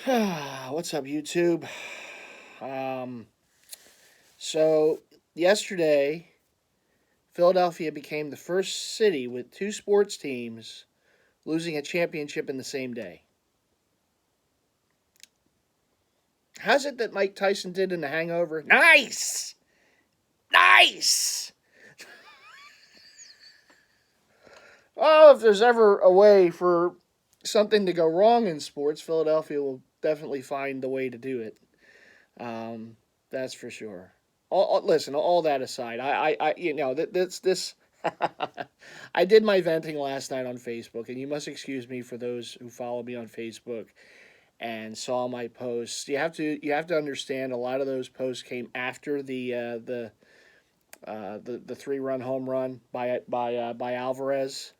What's up, YouTube? Um, so, yesterday, Philadelphia became the first city with two sports teams losing a championship in the same day. How's it that Mike Tyson did in The Hangover? Nice! Nice! Oh, if there's ever a way for something to go wrong in sports, Philadelphia will definitely find the way to do it. Um, that's for sure. Listen, all that aside, this. I did my venting last night on Facebook, and you must excuse me for those who follow me on Facebook and saw my posts. You have to understand a lot of those posts came after the 3-run home run by Alvarez.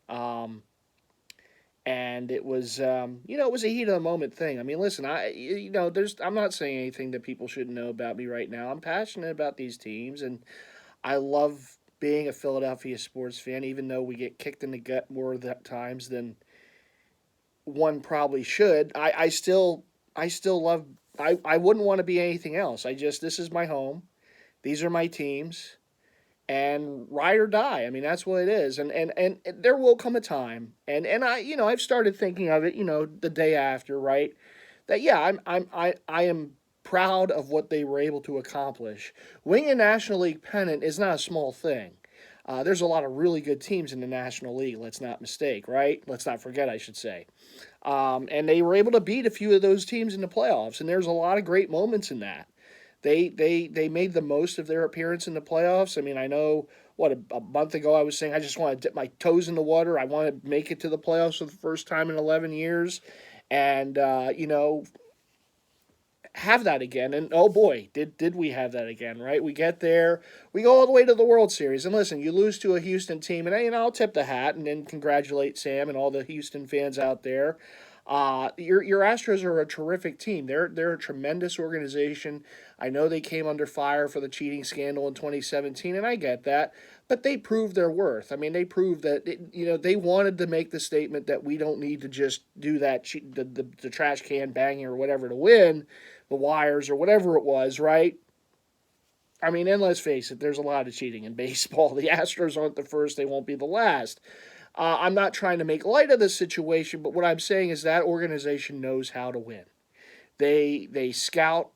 And it was it was a heat of the moment thing. I mean, listen, there's I'm not saying anything that people shouldn't know about me right now. I'm passionate about these teams, and I love being a Philadelphia sports fan, even though we get kicked in the gut more of the times than one probably should. I still love. I wouldn't want to be anything else. This is my home. These are my teams, and ride or die. I mean, that's what it is. And there will come a time, and I've started thinking of it, the day after, right? That yeah, I am proud of what they were able to accomplish. Winning a National League pennant is not a small thing. There's a lot of really good teams in the National League. Let's not mistake, right? Let's not forget, I should say. And they were able to beat a few of those teams in the playoffs, and there's a lot of great moments in that. They made the most of their appearance in the playoffs. I mean, I know a month ago I was saying I just want to dip my toes in the water. I want to make it to the playoffs for the first time in 11 years, and have that again. And oh boy, did we have that again? Right? We get there, we go all the way to the World Series, and listen, you lose to a Houston team, and I'll tip the hat and then congratulate Sam and all the Houston fans out there. Your Astros are a terrific team. They're a tremendous organization. I know they came under fire for the cheating scandal in 2017, and I get that. But they proved their worth. I mean, they proved that they wanted to make the statement that we don't need to just do that the trash can banging or whatever to win the wires or whatever it was, right? I mean, and let's face it, there's a lot of cheating in baseball. The Astros aren't the first; they won't be the last. I'm not trying to make light of this situation, but what I'm saying is that organization knows how to win. They scout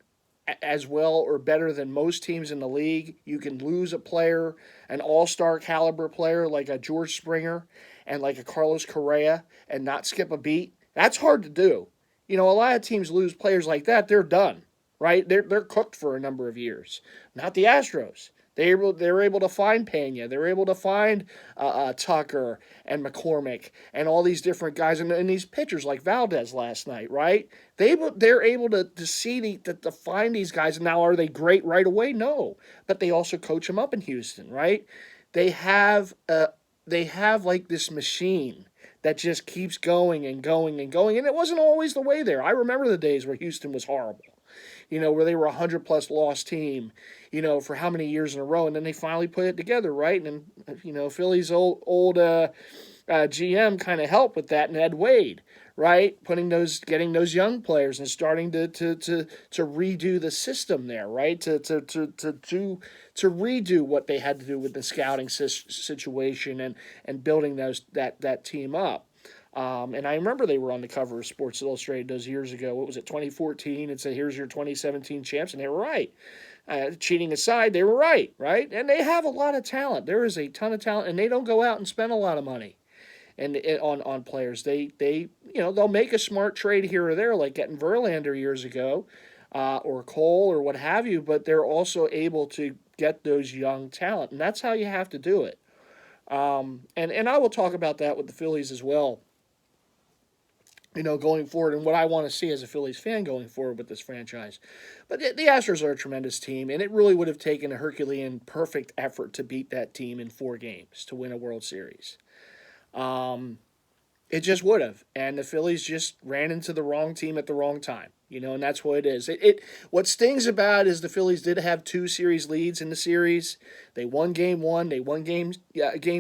as well or better than most teams in the league. You can lose a player, an all-star caliber player like a George Springer and like a Carlos Correa, and not skip a beat. That's hard to do. A lot of teams lose players like that. They're done, right? They're cooked for a number of years. Not the Astros. They're able to find Pena. They're able to find Tucker and McCormick and all these different guys and these pitchers like Valdez last night, right? They're able to see to find these guys. Now, are they great right away? No, but they also coach them up in Houston, right? They have like this machine that just keeps going and going and going, and it wasn't always the way there. I remember the days where Houston was horrible, where they were a 100+ loss team, for how many years in a row, and then they finally put it together, right? And then, Philly's old GM kind of helped with that, and Ed Wade, right, getting those young players and starting to redo the system there, right, to redo what they had to do with the scouting situation and building that team up. And I remember they were on the cover of Sports Illustrated those years ago. What was it, 2014? It said, "Here's your 2017 champs," and they were right. Cheating aside, they were right, right? And they have a lot of talent. There is a ton of talent, and they don't go out and spend a lot of money on players. They'll make a smart trade here or there, like getting Verlander years ago, or Cole or what have you. But they're also able to get those young talent, and that's how you have to do it. And I will talk about that with the Phillies as well, going forward, and what I want to see as a Phillies fan going forward with this franchise. But the Astros are a tremendous team, and it really would have taken a Herculean perfect effort to beat that team in 4 games to win a World Series. It just would have, and the Phillies just ran into the wrong team at the wrong time. And that's what it is. What stings about it is the Phillies did have 2 series leads in the series. They won game 1, they won game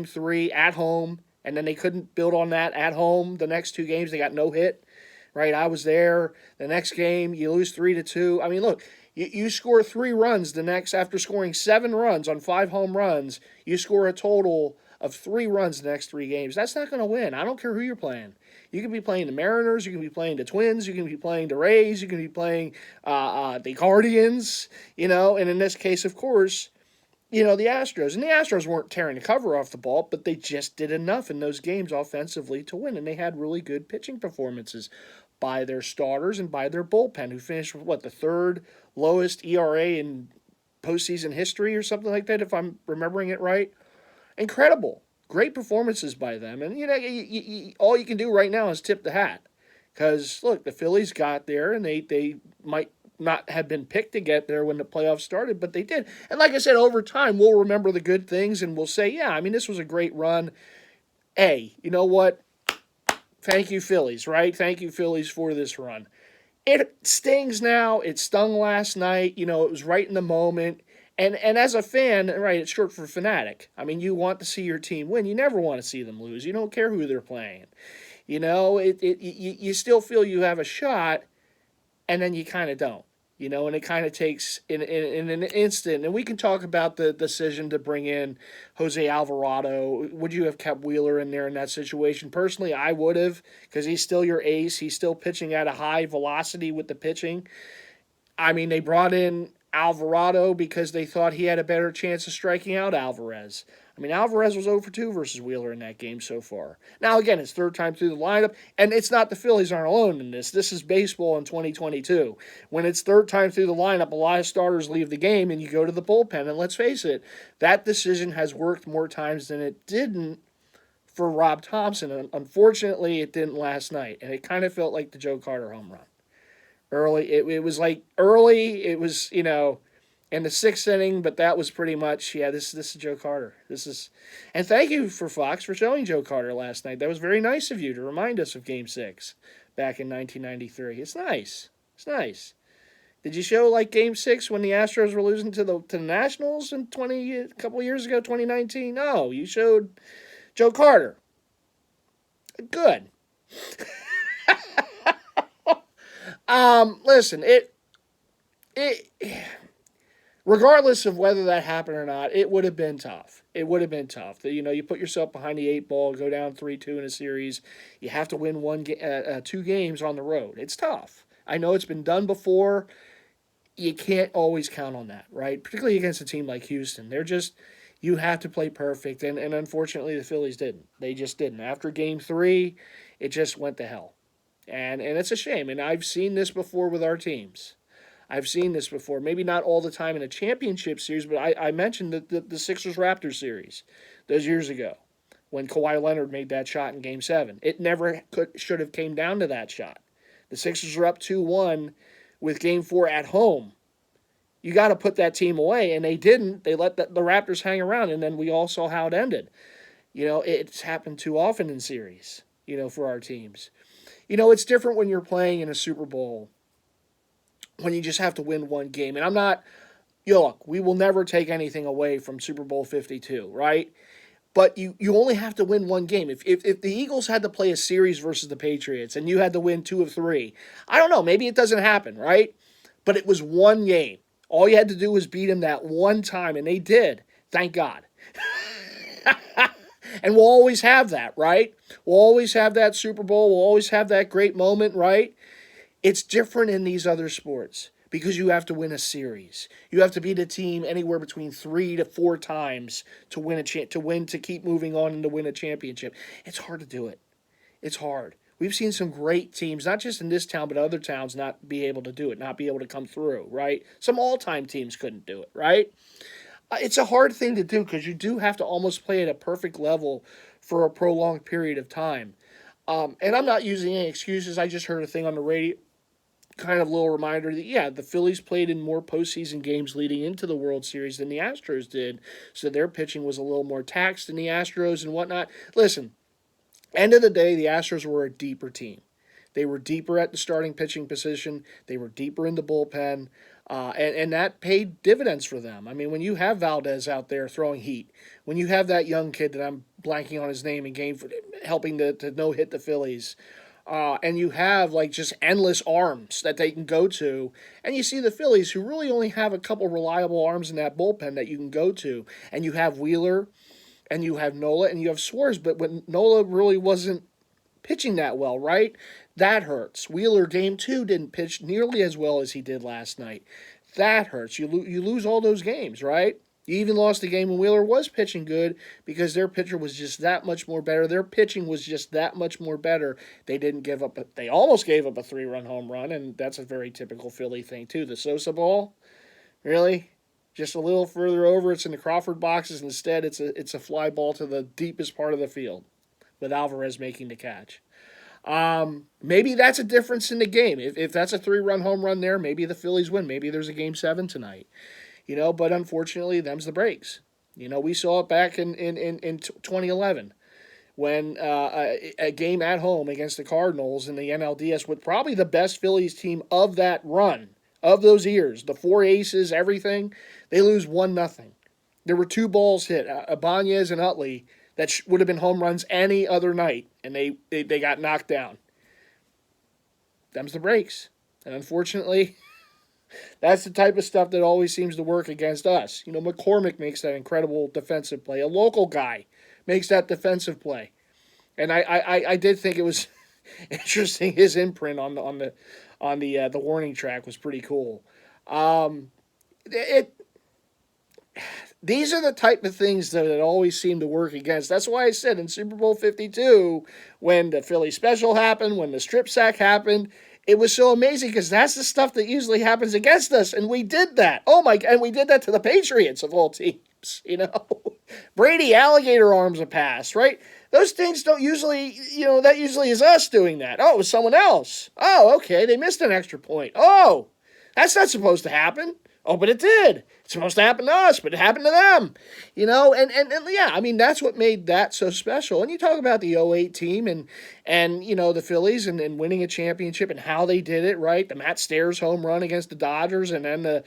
3 at home, and then they couldn't build on that at home. The next 2 games they got no hit. right? I was there. The next game, you lose 3-2. I mean, look, you score 3 runs the next after scoring 7 runs on 5 home runs. You score a total of 3 runs the next 3 games. That's not going to win. I don't care who you're playing. You can be playing the Mariners. You can be playing the Twins. You can be playing the Rays. You can be playing the Guardians. And in this case, of course, the Astros. And the Astros weren't tearing the cover off the ball, but they just did enough in those games offensively to win. And they had really good pitching performances by their starters and by their bullpen, who finished with, the third lowest ERA in postseason history or something like that, if I'm remembering it right. Incredible. Great performances by them. And, all you can do right now is tip the hat. Because, look, the Phillies got there, and they might not have been picked to get there when the playoffs started, but they did. And like I said, over time, we'll remember the good things, and we'll say, yeah, I mean, this was a great run. Hey, you know what? Thank you, Phillies, right? Thank you, Phillies, for this run. It stings now. It stung last night. It was right in the moment. And as a fan, right, it's short for fanatic. I mean, you want to see your team win. You never want to see them lose. You don't care who they're playing. You still feel you have a shot, and then you kind of don't. And it kind of takes in an instant. And we can talk about the decision to bring in Jose Alvarado. Would you have kept Wheeler in there in that situation? Personally, I would have, because he's still your ace. He's still pitching at a high velocity with the pitching. I mean, they brought in Alvarado because they thought he had a better chance of striking out Alvarez. I mean, Alvarez was 0 for 2 versus Wheeler in that game so far. Now, again, it's third time through the lineup, and it's not the Phillies aren't alone in this. This is baseball in 2022. When it's third time through the lineup, a lot of starters leave the game, and you go to the bullpen. And let's face it, that decision has worked more times than it didn't for Rob Thompson. And unfortunately, it didn't last night, and it kind of felt like the Joe Carter home run. It was in the 6th inning, but that was pretty much, this is Joe Carter. And thank you for Fox for showing Joe Carter last night. That was very nice of you to remind us of Game 6 back in 1993. It's nice. Did you show Game 6 when the Astros were losing to the Nationals a couple years ago, 2019? No, you showed Joe Carter. Good. Listen, regardless of whether that happened or not, it would have been tough. It would have been tough. You put yourself behind the 8 ball, go down 3-2 in a series. You have to win 2 games on the road. It's tough. I know it's been done before. You can't always count on that, right? Particularly against a team like Houston. You have to play perfect, and unfortunately the Phillies didn't. They just didn't. After Game 3, it just went to hell. And it's a shame. And I've seen this before with our teams. I've seen this before. Maybe not all the time in a championship series, but I mentioned the Sixers-Raptors series those years ago when Kawhi Leonard made that shot in Game 7. It never should have came down to that shot. The Sixers were up 2-1 with Game 4 at home. You got to put that team away, and they didn't. They let the Raptors hang around, and then we all saw how it ended. It's happened too often in series, for our teams. It's different when you're playing in a Super Bowl, when you just have to win one game. And I'm not, look, we will never take anything away from Super Bowl 52, right? But you only have to win one game. If the Eagles had to play a series versus the Patriots and you had to win 2 of 3, I don't know, maybe it doesn't happen, right? But it was one game. All you had to do was beat them that one time, and they did. Thank God. And we'll always have that, right? We'll always have that Super Bowl. We'll always have that great moment, right? It's different in these other sports because you have to win a series. You have to beat a team anywhere between 3 to 4 times to win to keep moving on and to win a championship. It's hard to do it. It's hard. We've seen some great teams, not just in this town, but other towns not be able to do it, not be able to come through, right? Some all-time teams couldn't do it, right? It's a hard thing to do because you do have to almost play at a perfect level for a prolonged period of time. And I'm not using any excuses. I just heard a thing on the radio, kind of a little reminder that, the Phillies played in more postseason games leading into the World Series than the Astros did, so their pitching was a little more taxed than the Astros and whatnot. Listen, end of the day, the Astros were a deeper team. They were deeper at the starting pitching position. They were deeper in the bullpen. And that paid dividends for them. I mean, when you have Valdez out there throwing heat, when you have that young kid that I'm blanking on his name in game for helping to no-hit the Phillies, and you have like just endless arms that they can go to. And you see the Phillies, who really only have a couple reliable arms in that bullpen that you can go to. And you have Wheeler, and you have Nola, and you have Suarez. But when Nola really wasn't pitching that well, right? That hurts. Wheeler, game two, didn't pitch nearly as well as he did last night. That hurts. You lose all those games, right? You even lost the game when Wheeler was pitching good because their pitcher was just that much more better. Their pitching was just that much more better. They didn't give up. They almost gave up a 3-run home run, and that's a very typical Philly thing too. The Sosa ball, really, just a little further over. It's in the Crawford boxes. Instead, it's a fly ball to the deepest part of the field, with Alvarez making the catch. Maybe that's a difference in the game. If that's a 3-run home run there, maybe the Phillies win. Maybe there's a game 7 tonight. But unfortunately, them's the breaks. We saw it back in 2011 when a game at home against the Cardinals in the NLDS with probably the best Phillies team of that run, of those years, the 4 aces, everything, they lose 1-0. There were 2 balls hit, Ibanez and Utley, that would have been home runs any other night, and they got knocked down. Them's the breaks. And unfortunately, that's the type of stuff that always seems to work against us. McCormick makes that incredible defensive play. A local guy makes that defensive play. And I did think it was interesting. His imprint on the warning track was pretty cool. These are the type of things that always seem to work against. That's why I said in Super Bowl 52, when the Philly special happened, when the strip sack happened, it was so amazing because that's the stuff that usually happens against us, and we did that. Oh my! And we did that to the Patriots of all teams. Brady alligator arms a pass, right? Those things don't usually, that usually is us doing that. Oh, it was someone else. Oh, okay, they missed an extra point. Oh, that's not supposed to happen. Oh, but it did. It's supposed to happen to us, but it happened to them. And yeah, I mean, that's what made that so special. And you talk about the '08 team and the Phillies and winning a championship and how they did it, right? The Matt Stairs home run against the Dodgers, and then the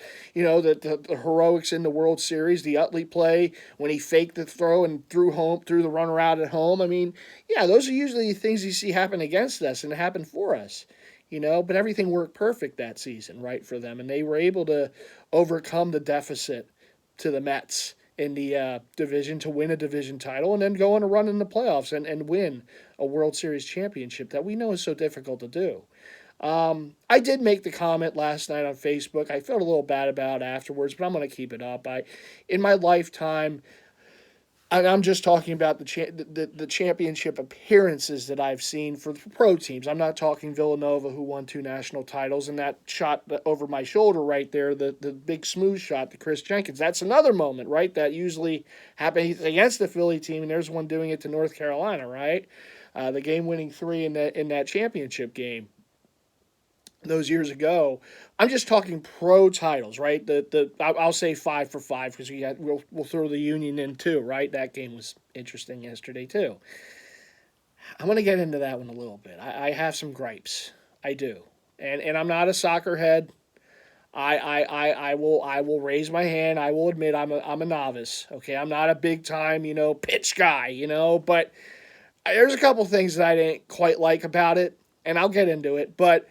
heroics in the World Series, the Utley play when he faked the throw and threw the runner out at home. I mean, yeah, those are usually the things you see happen against us, and it happened for us. But everything worked perfect that season, right, for them. And they were able to overcome the deficit to the Mets in the division to win a division title and then go on a run in the playoffs and win a World Series championship that we know is so difficult to do. I did make the comment last night on Facebook. I felt a little bad about it afterwards, but I'm going to keep it up. In my lifetime, and I'm just talking about the championship appearances that I've seen for pro teams. I'm not talking Villanova, who won 2 national titles, and that shot over my shoulder right there, the big smooth shot to Chris Jenkins. That's another moment, right? That usually happens against the Philly team, and there's one doing it to North Carolina, right? The game-winning 3 in that championship game those years ago. I'm just talking pro titles, right? I'll say 5 for 5 because we'll throw the Union in too, right? That game was interesting yesterday too. I'm going to get into that one a little bit. I have some gripes. I do, and I'm not a soccer head. I will raise my hand. I will admit I'm a novice. Okay, I'm not a big time pitch guy. But there's a couple things that I didn't quite like about it, and I'll get into it, but.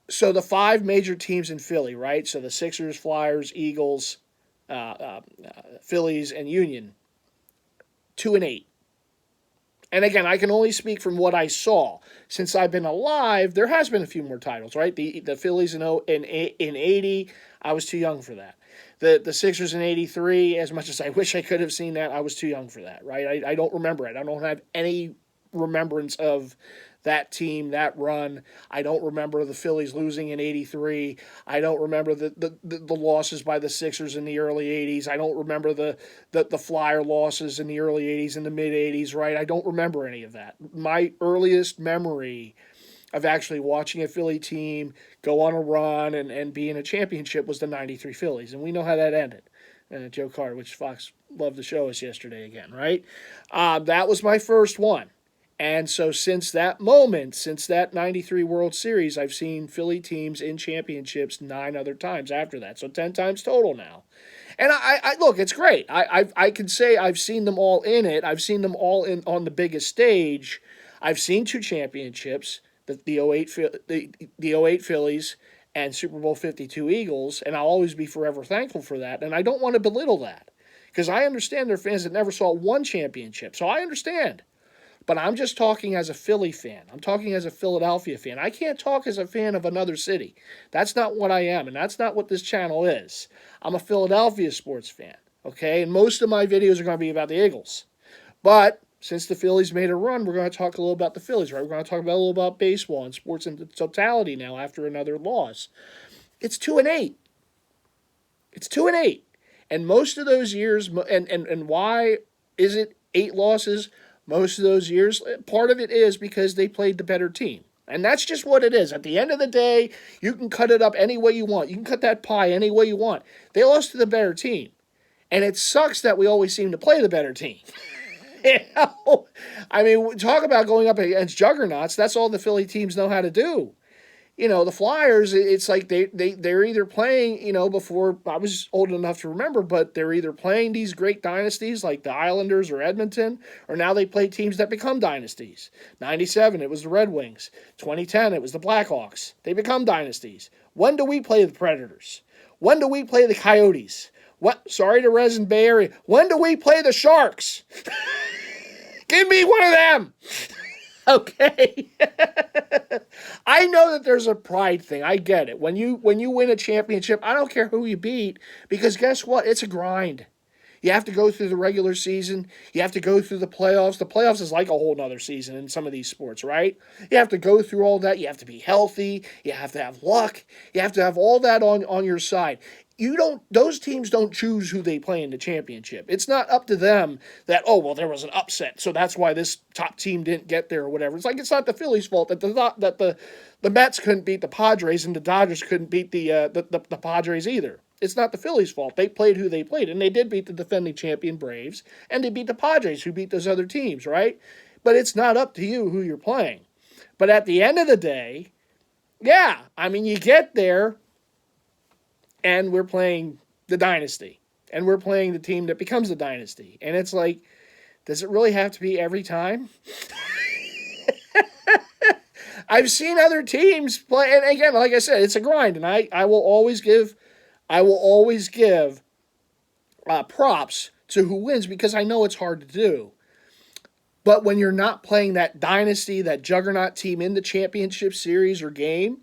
So the 5 major teams in Philly, right? So the Sixers, Flyers, Eagles, Phillies, and Union, 2-8. And again, I can only speak from what I saw. Since I've been alive, there has been a few more titles, right? The Phillies in 80, I was too young for that. The Sixers in 83, as much as I wish I could have seen that, I was too young for that, right? I don't remember it. I don't have any remembrance of that team, that run. I don't remember the Phillies losing in 83. I don't remember the losses by the Sixers in the early 80s. I don't remember the Flyer losses in the early 80s and the mid 80s, right? I don't remember any of that. My earliest memory of actually watching a Philly team go on a run and be in a championship was the 93 Phillies, and we know how that ended. Joe Carter, which Fox loved to show us yesterday again, right? That was my first one. And so since that moment, since that 93 World Series, I've seen Philly teams in championships 9 other times after that. So 10 times total now. And I look, it's great. I can say I've seen them all in it. I've seen them all on the biggest stage. I've seen 2 championships, the '08 Phillies and Super Bowl 52 Eagles, and I'll always be forever thankful for that. And I don't want to belittle that because I understand there are fans that never saw one championship. So I understand. But I'm just talking as a Philly fan. I'm talking as a Philadelphia fan. I can't talk as a fan of another city. That's not what I am, and that's not what this channel is. I'm a Philadelphia sports fan, okay? And most of my videos are going to be about the Eagles. But since the Phillies made a run, we're going to talk a little about the Phillies, right? We're going to talk about a little about baseball and sports in totality now after another loss. It's 2-8. It's 2-8. And most of those years, and why is it 8 losses? Most of those years, part of it is because they played the better team. And that's just what it is. At the end of the day, you can cut it up any way you want. You can cut that pie any way you want. They lost to the better team. And it sucks that we always seem to play the better team. You know? I mean, talk about going up against juggernauts. That's all the Philly teams know how to do. You know, the Flyers, it's like they're either playing, you know, before I was old enough to remember, but they're either playing these great dynasties like the Islanders or Edmonton, or now they play teams that become dynasties. 97, it was the Red Wings. 2010, it was the Blackhawks. They become dynasties. When do we play the Predators? When do we play the Coyotes? What? Sorry to Resin Bay Area. When do we play the Sharks? Give me one of them. Okay. I know that there's a pride thing. I get it. When you win a championship, I don't care who you beat, because guess what? It's a grind. You have to go through the regular season. You have to go through the playoffs. The playoffs is like a whole nother season in some of these sports, right? You have to go through all that. You have to be healthy. You have to have luck. You have to have all that on your side. Those teams don't choose who they play in the championship. It's not up to them that, oh, well, there was an upset, so that's why this top team didn't get there or whatever. It's like it's not the Phillies' fault that the Mets couldn't beat the Padres and the Dodgers couldn't beat the Padres either. It's not the Phillies' fault. They played who they played, and they did beat the defending champion Braves, and they beat the Padres, who beat those other teams, right? But it's not up to you who you're playing. But at the end of the day, yeah, I mean, you get there, and we're playing the dynasty, and we're playing the team that becomes the dynasty. And it's like, does it really have to be every time? I've seen other teams play, and again, like I said, it's a grind, and I will always give props to who wins, because I know it's hard to do. But when you're not playing that dynasty, that juggernaut team in the championship series or game,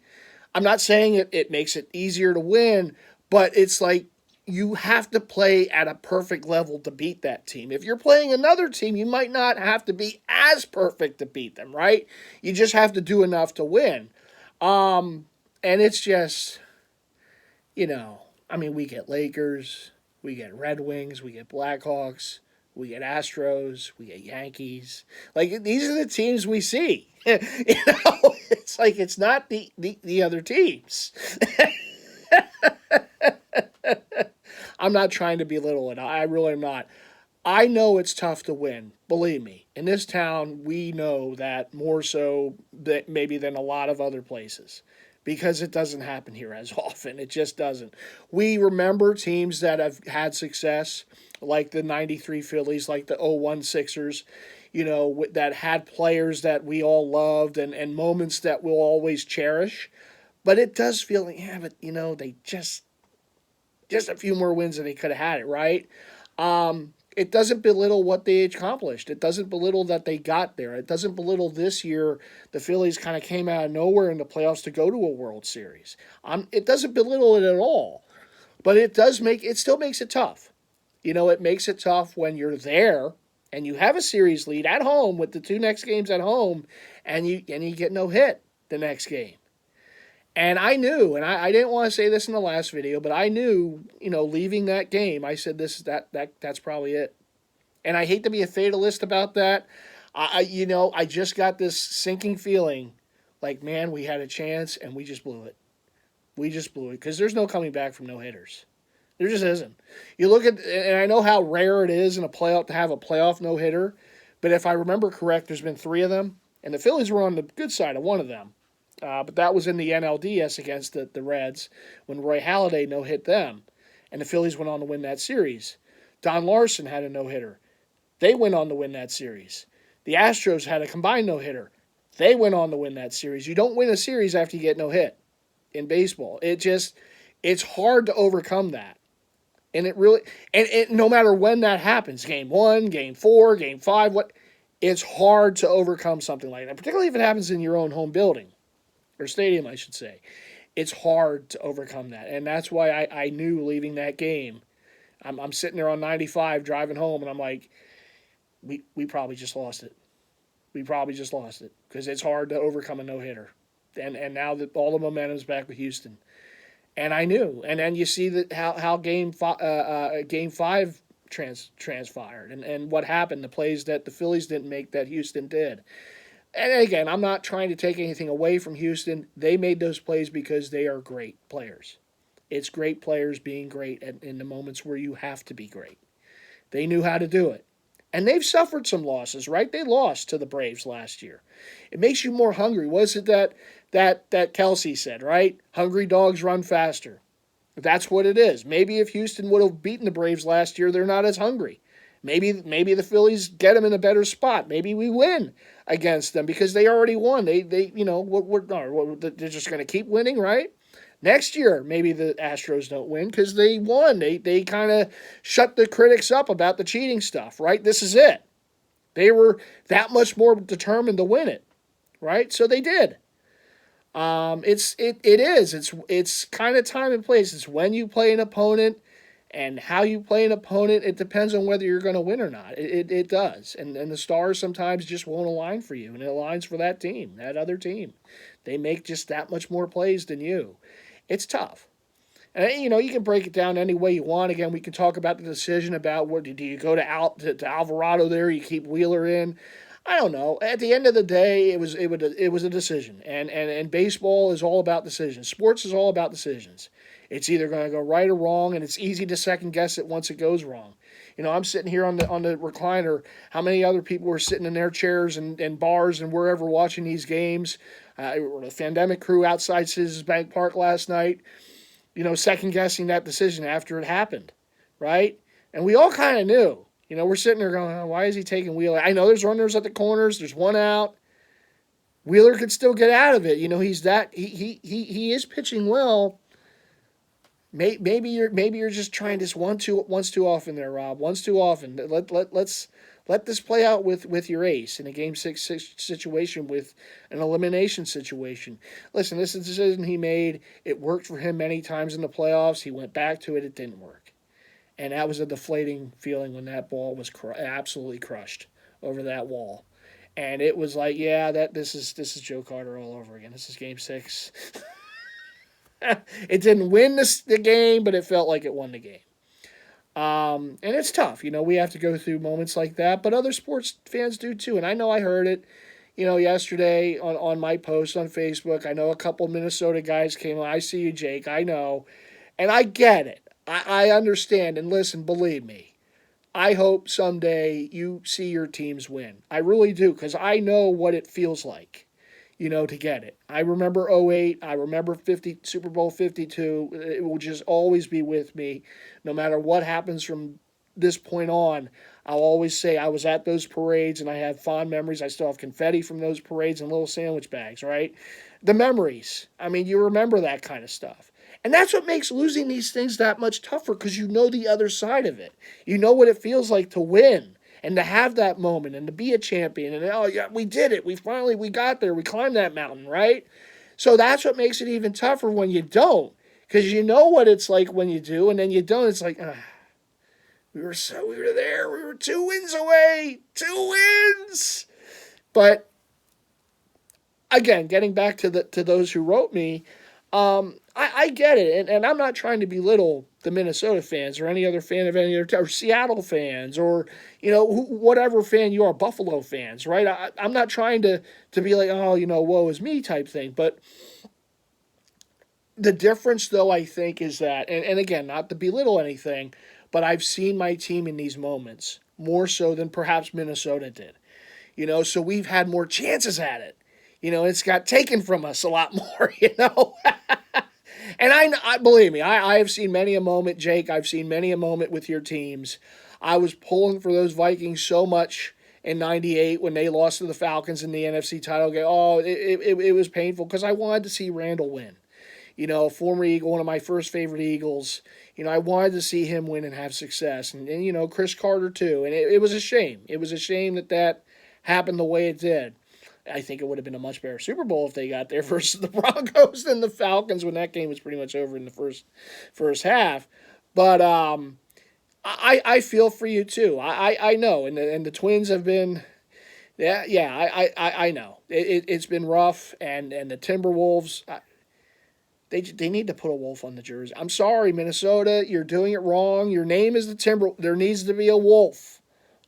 I'm not saying it makes it easier to win, but it's like you have to play at a perfect level to beat that team. If you're playing another team, you might not have to be as perfect to beat them, right? You just have to do enough to win. And it's just, you know, I mean, we get Lakers, we get Red Wings, we get Blackhawks, we get Astros, we get Yankees. Like, these are the teams we see. You know, it's like it's not the other teams. I'm not trying to belittle it. I really am not. I know it's tough to win. Believe me. In this town, we know that more so that maybe than a lot of other places, because it doesn't happen here as often. It just doesn't. We remember teams that have had success, like the 93 Phillies, like the 01 Sixers, you know, that had players that we all loved and moments that we'll always cherish. But it does feel like, yeah, but, you know, they just a few more wins than they could have had it, right? It doesn't belittle what they accomplished. It doesn't belittle that they got there. It doesn't belittle this year the Phillies kind of came out of nowhere in the playoffs to go to a World Series. It doesn't belittle it at all. But it still makes it tough. You know, it makes it tough when you're there and you have a series lead at home with the 2 next games at home, and you get no hit the next game. And I knew, and I didn't want to say this in the last video, but I knew, you know, leaving that game, I said that's probably it. And I hate to be a fatalist about that. I just got this sinking feeling like, man, we had a chance and we just blew it. We just blew it, because there's no coming back from no-hitters. There just isn't. You look at, and I know how rare it is in a playoff to have a playoff no-hitter, but if I remember correct, there's been 3 of them, and the Phillies were on the good side of one of them. But that was in the NLDS against the Reds when Roy Halladay no-hit them, and the Phillies went on to win that series. Don Larson had a no-hitter. They went on to win that series. The Astros had a combined no-hitter. They went on to win that series. You don't win a series after you get no hit in baseball. It's hard to overcome that. And it really, no matter when that happens, game 1, game 4, game 5, it's hard to overcome something like that, particularly if it happens in your own home building, or stadium, I should say. It's hard to overcome that. And that's why I knew leaving that game. I'm sitting there on 95 driving home, and I'm like, we probably just lost it. We probably just lost it because it's hard to overcome a no-hitter. And now that all the momentum's back with Houston. And I knew. And then you see that how game 5 transpired and what happened, the plays that the Phillies didn't make that Houston did. And again, I'm not trying to take anything away from Houston. They made those plays because they are great players. It's great players being great in the moments where you have to be great. They knew how to do it. And they've suffered some losses, right? They lost to the Braves last year. It makes you more hungry. What is it that Kelsey said, right? Hungry dogs run faster. That's what it is. Maybe if Houston would have beaten the Braves last year, they're not as hungry. Maybe the Phillies get them in a better spot. Maybe we win against them because they already won. They're just going to keep winning, right? Next year, maybe the Astros don't win because they won. They kind of shut the critics up about the cheating stuff, right? This is it. They were that much more determined to win it, right? So they did. It's kind of time and place. It's when you play an opponent and how you play an opponent. It depends on whether you're going to win or not. It does. And the stars sometimes just won't align for you, and it aligns for that team, that other team. They make just that much more plays than you. It's tough. And, you can break it down any way you want. Again, we can talk about the decision about do you go to Alvarado there, you keep Wheeler in. I don't know. At the end of the day, it was a decision. And baseball is all about decisions. Sports is all about decisions. It's either going to go right or wrong, and it's easy to second guess it once it goes wrong. I'm sitting here on the recliner. How many other people were sitting in their chairs and bars and wherever watching these games? The pandemic crew outside Citizens Bank Park last night, second guessing that decision after it happened, right? And we all kind of knew. We're sitting there going, oh, why is he taking Wheeler? I know there's runners at the corners. There's one out. Wheeler could still get out of it. He is pitching well. Maybe you're just trying this once too often there, Rob. Once too often. Let's let this play out with your ace in a Game 6 situation, with an elimination situation. Listen, this is a decision he made. It worked for him many times in the playoffs. He went back to it. It didn't work. And that was a deflating feeling when that ball was absolutely crushed over that wall. And it was like, yeah, this is Joe Carter all over again. This is Game 6. It didn't win the game, but it felt like it won the game. And it's tough. We have to go through moments like that, but other sports fans do too. And I know I heard it, yesterday on my post on Facebook. I know a couple Minnesota guys came on. I see you, Jake. I know. And I get it. I understand. And listen, believe me, I hope someday you see your teams win. I really do, because I know what it feels like, to get it. I remember 2008. I remember Super Bowl 52. It will just always be with me. No matter what happens from this point on, I'll always say I was at those parades and I have fond memories. I still have confetti from those parades and little sandwich bags, right? The memories. I mean, you remember that kind of stuff. And that's what makes losing these things that much tougher, because you know the other side of it. You know what it feels like to win and to have that moment and to be a champion. And, oh, yeah, we did it. We got there. We climbed that mountain, right? So that's what makes it even tougher when you don't, because you know what it's like when you do, and then you don't. It's like, we were there. We were 2 wins away. 2 wins. But, again, getting back to those who wrote me, I get it, and I'm not trying to belittle the Minnesota fans or any other fan of any other team, or Seattle fans, or whatever fan you are, Buffalo fans, right? I'm not trying to be like, oh, woe is me type thing, but the difference, though, I think, is that, and again, not to belittle anything, but I've seen my team in these moments more so than perhaps Minnesota did, so we've had more chances at it. It's got taken from us a lot more, And I believe me, I have seen many a moment, Jake. I've seen many a moment with your teams. I was pulling for those Vikings so much in '98 when they lost to the Falcons in the NFC title game. Oh, it was painful because I wanted to see Randall win. Former Eagle, one of my first favorite Eagles. I wanted to see him win and have success. And Chris Carter too. And it was a shame. It was a shame that happened the way it did. I think it would have been a much better Super Bowl if they got there versus the Broncos than the Falcons when that game was pretty much over in the first half. But I feel for you too. I know. And the Twins have been... I know. It's been rough. And the Timberwolves... They need to put a wolf on the jersey. I'm sorry, Minnesota. You're doing it wrong. Your name is the Timber. There needs to be a wolf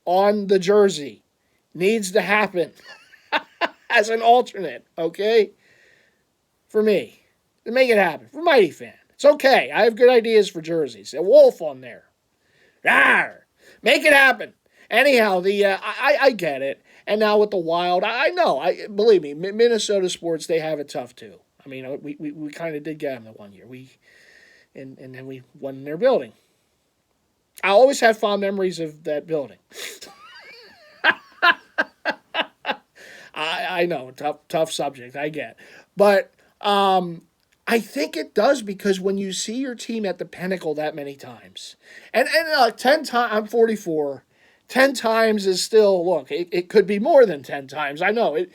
on the jersey. Needs to happen as an alternate, okay? For me. To make it happen. For MightyFan. It's okay. I have good ideas for jerseys. A wolf on there. Rawr! Make it happen. Anyhow, I get it. And now with the Wild, I know. Believe me, Minnesota sports, they have it tough too. I mean, we kind of did get them the one year. And then we won in their building. I always have fond memories of that building. I know, tough subject, I get. But I think it does because when you see your team at the pinnacle that many times, and 10 times, I'm 44, 10 times is still, look, it could be more than 10 times, I know it,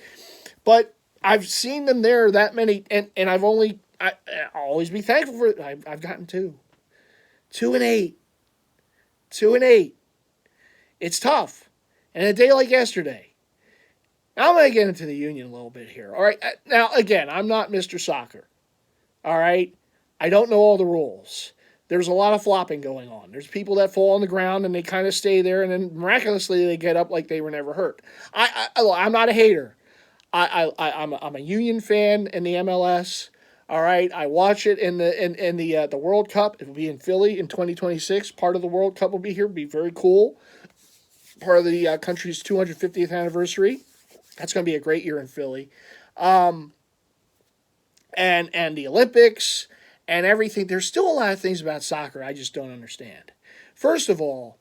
but I've seen them there that many, and I'll always be thankful for it. I've gotten 2-8. It's tough. And a day like yesterday. Now I'm going to get into the Union a little bit here. All right. Now, again, I'm not Mr. Soccer. All right. I don't know all the rules. There's a lot of flopping going on. There's people that fall on the ground and they kind of stay there, and then miraculously they get up like they were never hurt. I'm not a hater. I'm a Union fan in the MLS. All right, I watch it in the World Cup. It will be in Philly in 2026. Part of the World Cup will be here. It'll be very cool. Part of the country's 250th anniversary. That's going to be a great year in Philly. And the Olympics and everything. There's still a lot of things about soccer I just don't understand. First of all,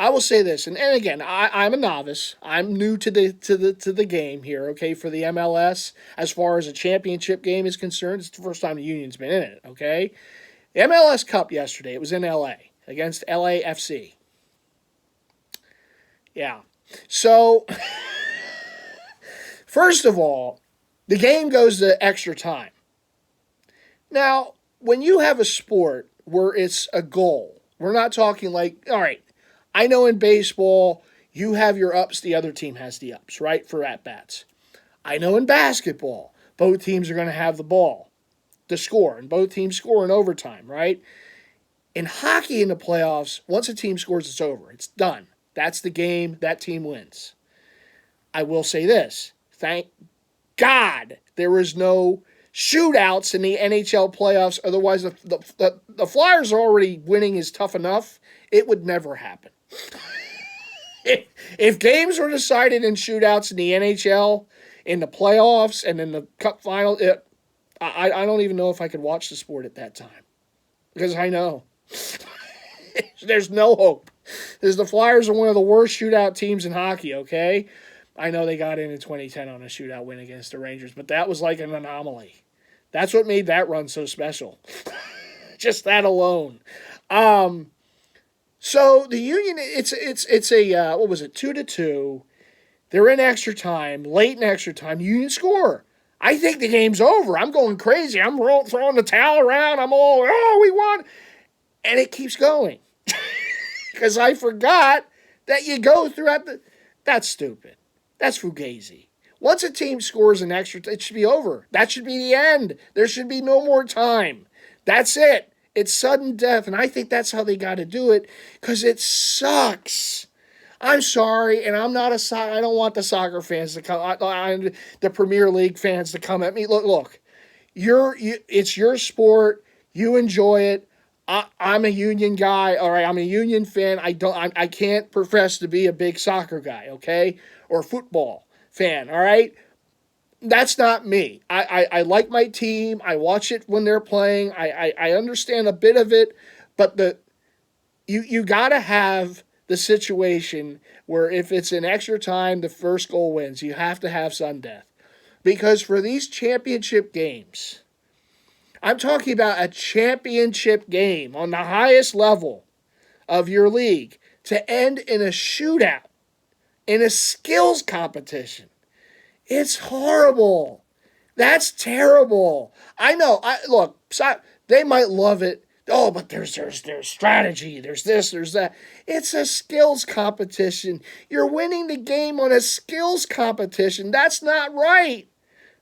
I will say this, and again, I'm a novice. I'm new to the game here, okay, for the MLS. As far as a championship game is concerned, it's the first time the Union's been in it, okay? The MLS Cup yesterday, it was in L.A. against LAFC. Yeah. So, first of all, the game goes to extra time. Now, when you have a sport where it's a goal, we're not talking like, all right, I know in baseball, you have your ups, the other team has the ups, right, for at-bats. I know in basketball, both teams are going to have the ball to score, and both teams score in overtime, right? In hockey in the playoffs, once a team scores, it's over. It's done. That's the game. That team wins. I will say this. Thank God there was no shootouts in the NHL playoffs. Otherwise, the Flyers are already winning is tough enough. It would never happen. If games were decided in shootouts in the NHL, in the playoffs, and in the Cup final, I don't even know if I could watch the sport at that time. Because I know. There's no hope. Because the Flyers are one of the worst shootout teams in hockey, okay? I know they got in 2010 on a shootout win against the Rangers, but that was like an anomaly. That's what made that run so special. Just that alone. So the Union, it's a what was it, 2-2. They're in extra time, late in extra time. Union score. I think the game's over. I'm going crazy. I'm throwing the towel around. I'm all, we won. And it keeps going. Because I forgot that you go throughout that's stupid. That's fugazi. Once a team scores an extra, it should be over. That should be the end. There should be no more time. That's it. It's sudden death, and I think that's how they got to do it, because it sucks. I'm sorry, and I'm not I don't want the soccer fans to come, the Premier League fans to come at me. Look, it's your sport. You enjoy it. I'm a Union guy. All right, I'm a Union fan. I can't profess to be a big soccer guy, okay, or football fan. All right. That's not me. I like my team. I watch it when they're playing. I understand a bit of it, but you got to have the situation where if it's in extra time, the first goal wins. You have to have sudden death. Because for these championship games, I'm talking about a championship game on the highest level of your league to end in a shootout, in a skills competition. It's horrible. That's terrible. I know. Look, they might love it. Oh, but there's strategy. There's this, there's that. It's a skills competition. You're winning the game on a skills competition. That's not right.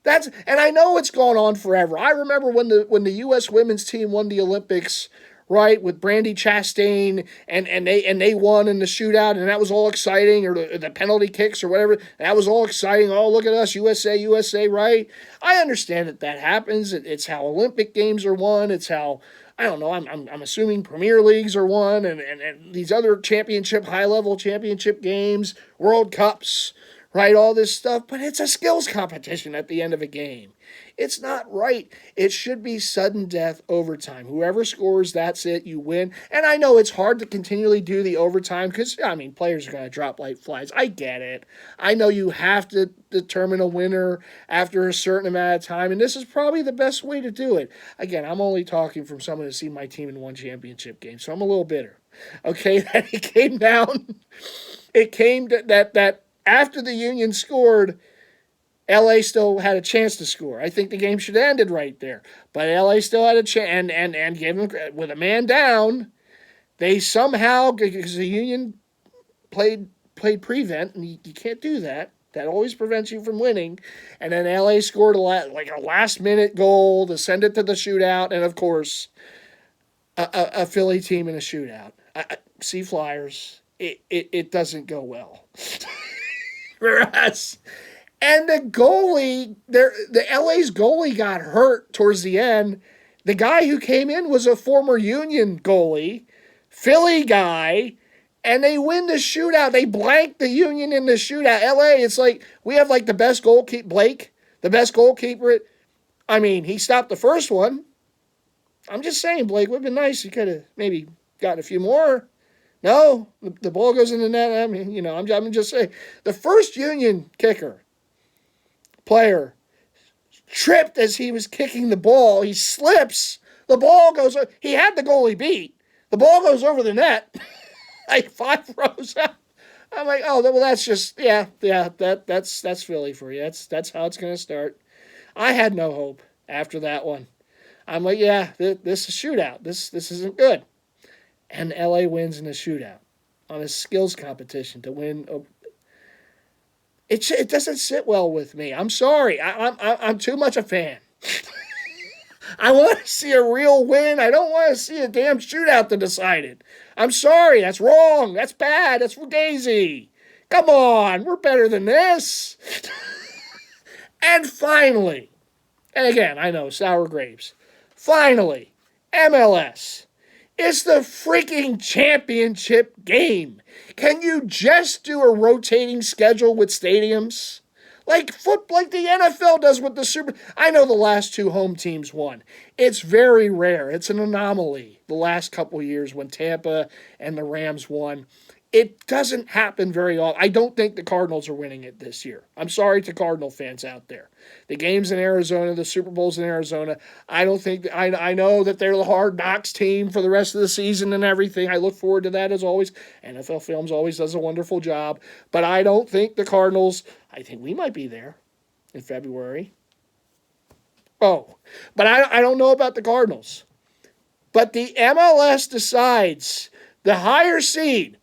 And I know it's gone on forever. I remember when the U.S. women's team won the Olympics, right, with Brandy Chastain, and they won in the shootout, and that was all exciting, or the penalty kicks or whatever. That was all exciting. Oh, look at us, USA, USA, right? I understand that happens. It's how Olympic games are won. It's how, I don't know, I'm assuming Premier Leagues are won, and these other high-level championship games, World Cups, right, all this stuff, but it's a skills competition at the end of a game. It's not right. It should be sudden death overtime. Whoever scores, that's it, you win. And I know it's hard to continually do the overtime because, I mean, players are going to drop like flies. I get it. I know you have to determine a winner after a certain amount of time, and this is probably the best way to do it. Again, I'm only talking from someone who's seen my team in one championship game, so I'm a little bitter. Okay, it came down. It came to that after the Union scored, LA still had a chance to score. I think the game should have ended right there. But LA still had a chance, and gave them, with a man down, they somehow, because the Union played prevent, and you can't do that. That always prevents you from winning. And then LA scored a last-minute goal to send it to the shootout, and, of course, a Philly team in a shootout. See Flyers. It doesn't go well. For us. And the goalie, the LA's goalie got hurt towards the end. The guy who came in was a former Union goalie, Philly guy, and they win the shootout. They blanked the Union in the shootout. LA, it's like, we have like the best goalkeeper, Blake, the best goalkeeper. I mean, he stopped the first one. I'm just saying, Blake, would have been nice. He could have maybe gotten a few more. No, the ball goes in the net. I mean, I'm just saying. The first Union player tripped as he was kicking the ball. He slips. The ball goes. He had the goalie beat. The ball goes over the net, like 5 rows out. I'm like, oh, well, that's just that's Philly for you. That's how it's gonna start. I had no hope after that one. I'm like, yeah, this is a shootout. This isn't good. And LA wins in a shootout on a skills competition to win. It doesn't sit well with me. I'm sorry. I'm too much a fan. I want to see a real win. I don't want to see a damn shootout to decide it. I'm sorry. That's wrong. That's bad. That's fugazi. Come on. We're better than this. And finally, and again, I know, sour grapes. Finally, MLS. It's the freaking championship game. Can you just do a rotating schedule with stadiums? Like the NFL does with the Super... I know the last 2 home teams won. It's very rare. It's an anomaly the last couple of years when Tampa and the Rams won. It doesn't happen very often. I don't think the Cardinals are winning it this year. I'm sorry to Cardinal fans out there. The game's in Arizona, the Super Bowl's in Arizona. I don't think... I know that they're the Hard Knocks team for the rest of the season and everything. I look forward to that as always. NFL Films always does a wonderful job. But I don't think the Cardinals... I think we might be there in February. Oh, but I don't know about the Cardinals. But the MLS decides the higher seed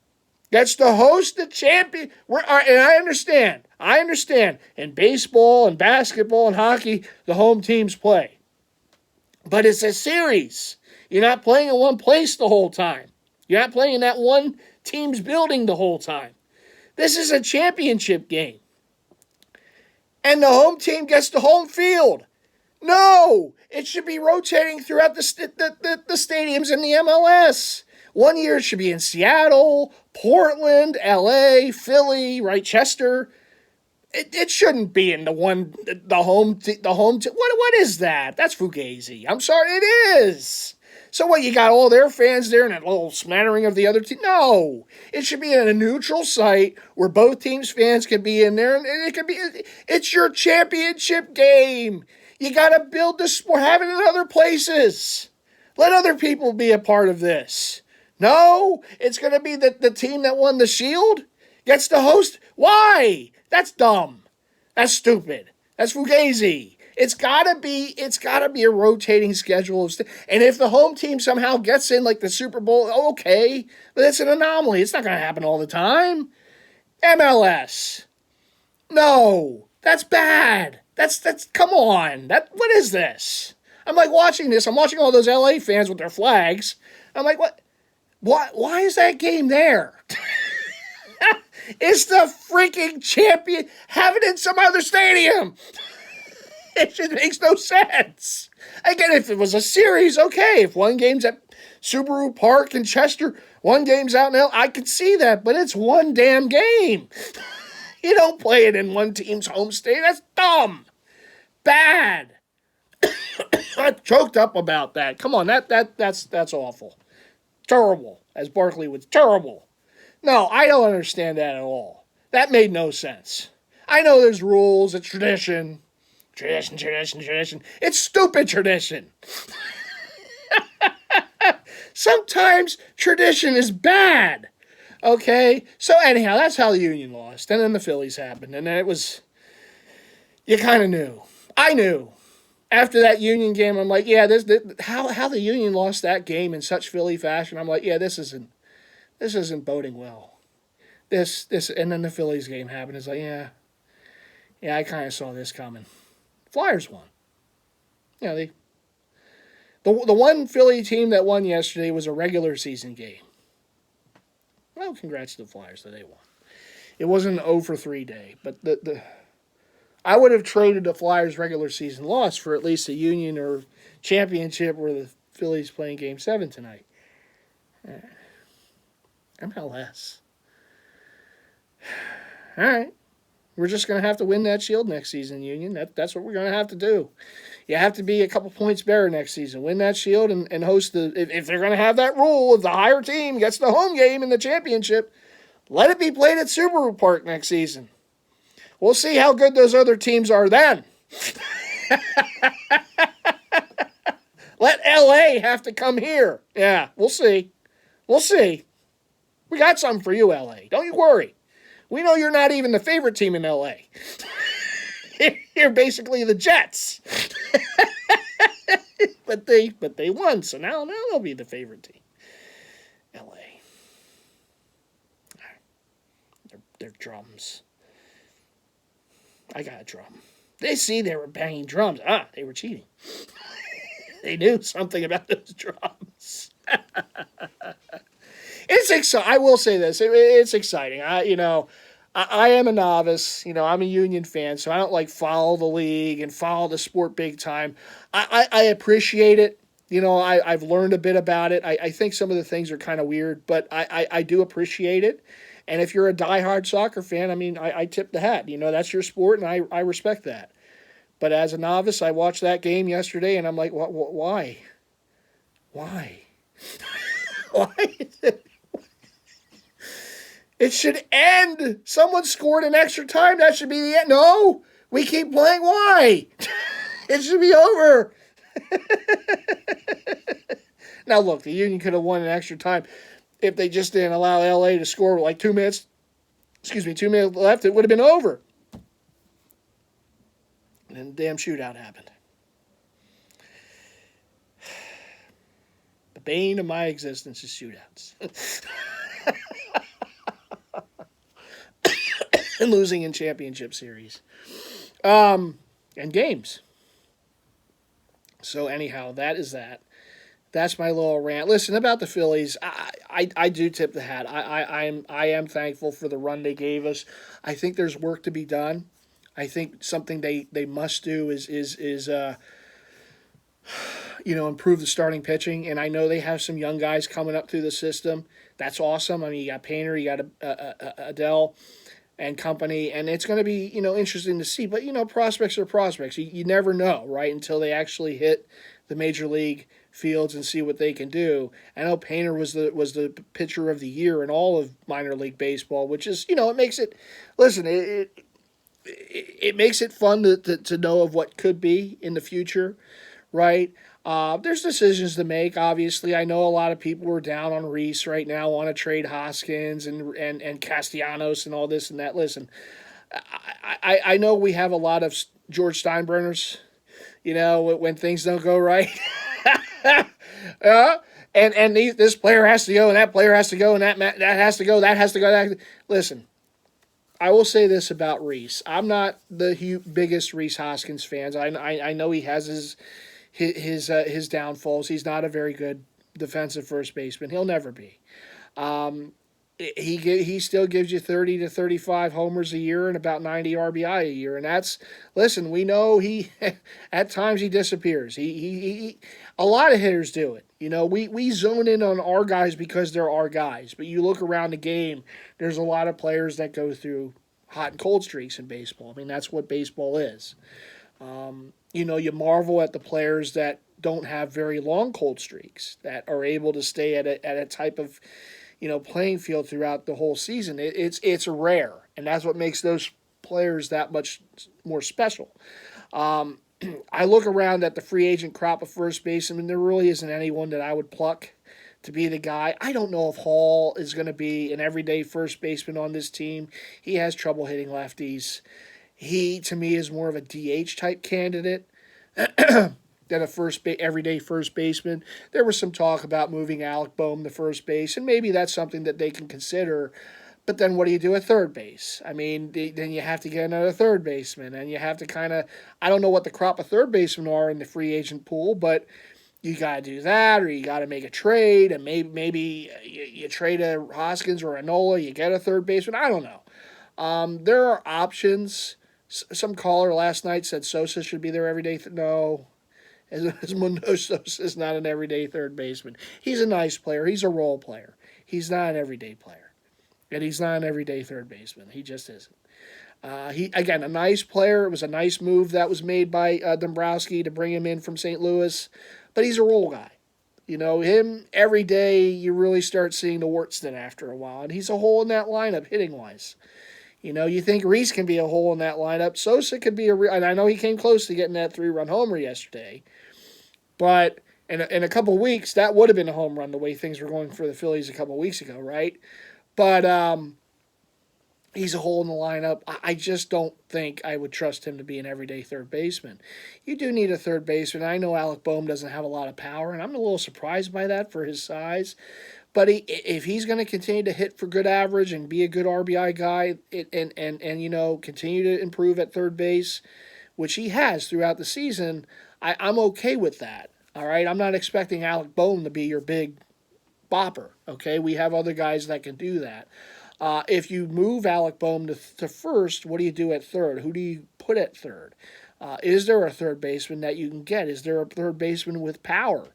gets to host the champion. And I understand. In baseball and basketball and hockey, the home teams play. But it's a series. You're not playing in one place the whole time. You're not playing in that one team's building the whole time. This is a championship game. And the home team gets the home field. No! It should be rotating throughout the stadiums in the MLS. One year it should be in Seattle, Portland, LA, Philly, right, Chester. It shouldn't be in the home. What is that? That's fugazi. I'm sorry, it is. So what, you got all their fans there and a little smattering of the other team? No. It should be in a neutral site where both teams' fans can be in there, and it's your championship game. You got to build the sport, have it in other places. Let other people be a part of this. No, it's going to be the team that won the Shield gets to host. Why? That's dumb. That's stupid. That's fugazi. It's gotta be a rotating schedule. And if the home team somehow gets in like the Super Bowl, okay, but it's an anomaly. It's not gonna happen all the time. MLS. No, that's bad. That's come on. What is this? I'm like watching this. I'm watching all those LA fans with their flags. I'm like, what? Why is that game there? It's the freaking champion. Have it in some other stadium. It just makes no sense. Again, if it was a series, okay. If one game's at Subaru Park in Chester, one game's out in L, I could see that. But it's one damn game. You don't play it in one team's home state. That's dumb. Bad. I'm choked up about that. Come on, that's awful. Terrible. As Barkley was terrible. No, I don't understand that at all. That made no sense. I know there's rules, it's tradition. Tradition. It's stupid tradition. Sometimes tradition is bad. Okay? So anyhow, that's how the Union lost. And then the Phillies happened. And then it was, you kind of knew. I knew. After that Union game, I'm like, yeah, how the Union lost that game in such Philly fashion. I'm like, yeah, this isn't boding well. This, and then the Phillies game happened. It's like, yeah, I kind of saw this coming. Flyers won. You know, the one Philly team that won yesterday was a regular season game. Well, congrats to the Flyers that they won. It wasn't an 0-for-3 day, but I would have traded the Flyers' regular season loss for at least a Union or championship where the Phillies playing Game 7 tonight. MLS. All right. We're just going to have to win that Shield next season, Union. That's what we're going to have to do. You have to be a couple points better next season. Win that Shield and host if they're going to have that rule, if the higher team gets the home game in the championship, let it be played at Subaru Park next season. We'll see how good those other teams are then. Let LA have to come here. Yeah, we'll see. We'll see. We got something for you, LA. Don't you worry. We know you're not even the favorite team in LA. You're basically the Jets. but they won, so now they'll be the favorite team. LA. Their drums. I got a drum. They were banging drums. They were cheating. They knew something about those drums. It's exciting. I will say this. It's exciting. I am a novice. I'm a Union fan, so I don't follow the league and follow the sport big time. I appreciate it. I've learned a bit about it. I think some of the things are kind of weird, but I do appreciate it. And if you're a diehard soccer fan, I tip the hat. That's your sport, and I respect that. But as a novice, I watched that game yesterday, and I'm like, why? Why? Why? It should end. Someone scored in extra time. That should be the end. No, we keep playing. Why? It should be over. Now, look, the Union could have won in extra time if they just didn't allow LA to score with 2 minutes. 2 minutes left. It would have been over. And then the damn shootout happened. The bane of my existence is shootouts. And losing in championship series. And games. So anyhow, that is that. That's my little rant. Listen, about the Phillies, I do tip the hat. I am thankful for the run they gave us. I think there's work to be done. I think something they must do is improve the starting pitching. And I know they have some young guys coming up through the system. That's awesome. You got Painter, you got Adele. and company, and it's going to be interesting to see. But prospects are prospects. You never know, right, until they actually hit the major league fields and see what they can do. I know Painter was the pitcher of the year in all of minor league baseball, which is it makes it. Listen, it makes it fun to know of what could be in the future, right? There's decisions to make. Obviously, I know a lot of people are down on Reese right now, want to trade Hoskins and Castellanos and all this and that. Listen, I know we have a lot of George Steinbrenners. When things don't go right. uh, this player has to go, and that player has to go, and that has to go, that has to go. Listen, I will say this about Reese. I'm not the biggest Reese Hoskins fans. I know he has his downfalls. He's not a very good defensive first baseman. He'll never be. Um, he still gives you 30 to 35 homers a year and about 90 RBI a year, and that's listen. We know he at times he disappears. He a lot of hitters do it. We zone in on our guys because they're our guys, but you look around the game, there's a lot of players that go through hot and cold streaks in baseball. I mean, that's what baseball is. You marvel at the players that don't have very long cold streaks, that are able to stay at a type of playing field throughout the whole season. It's rare, and that's what makes those players that much more special. Um, I look around at the free agent crop of first basemen, and there really isn't anyone that I would pluck to be the guy. I don't know if Hall is going to be an everyday first baseman on this team. He has trouble hitting lefties. He, to me, is more of a DH type candidate than a everyday first baseman. There was some talk about moving Alec Boehm to first base, and maybe that's something that they can consider. But then what do you do at third base? I mean, then you have to get another third baseman, and you have to kind of, I don't know what the crop of third basemen are in the free agent pool, but you got to do that, or you got to make a trade, and maybe you trade a Hoskins or a Nola, you get a third baseman. I don't know. There are options. Some caller last night said Sosa should be there every day. No, as Mundo Sosa is not an everyday third baseman. He's a nice player. He's a role player. He's not an everyday player. And he's not an everyday third baseman. He just isn't. He again, a nice player. It was a nice move that was made by Dombrowski to bring him in from St. Louis. But he's a role guy. Him every day, you really start seeing the warts then after a while. And he's a hole in that lineup hitting-wise. You think Reese can be a hole in that lineup. Sosa could be and I know he came close to getting that 3-run homer yesterday. But in a couple weeks, that would have been a home run the way things were going for the Phillies a couple weeks ago, right? But he's a hole in the lineup. I just don't think I would trust him to be an everyday third baseman. You do need a third baseman. I know Alec Boehm doesn't have a lot of power, and I'm a little surprised by that for his size. But if he's going to continue to hit for good average and be a good RBI guy and continue to improve at third base, which he has throughout the season, I'm okay with that. All right, I'm not expecting Alec Boehm to be your big bopper. Okay, we have other guys that can do that. If you move Alec Boehm to first, what do you do at third? Who do you put at third? Is there a third baseman that you can get? Is there a third baseman with power?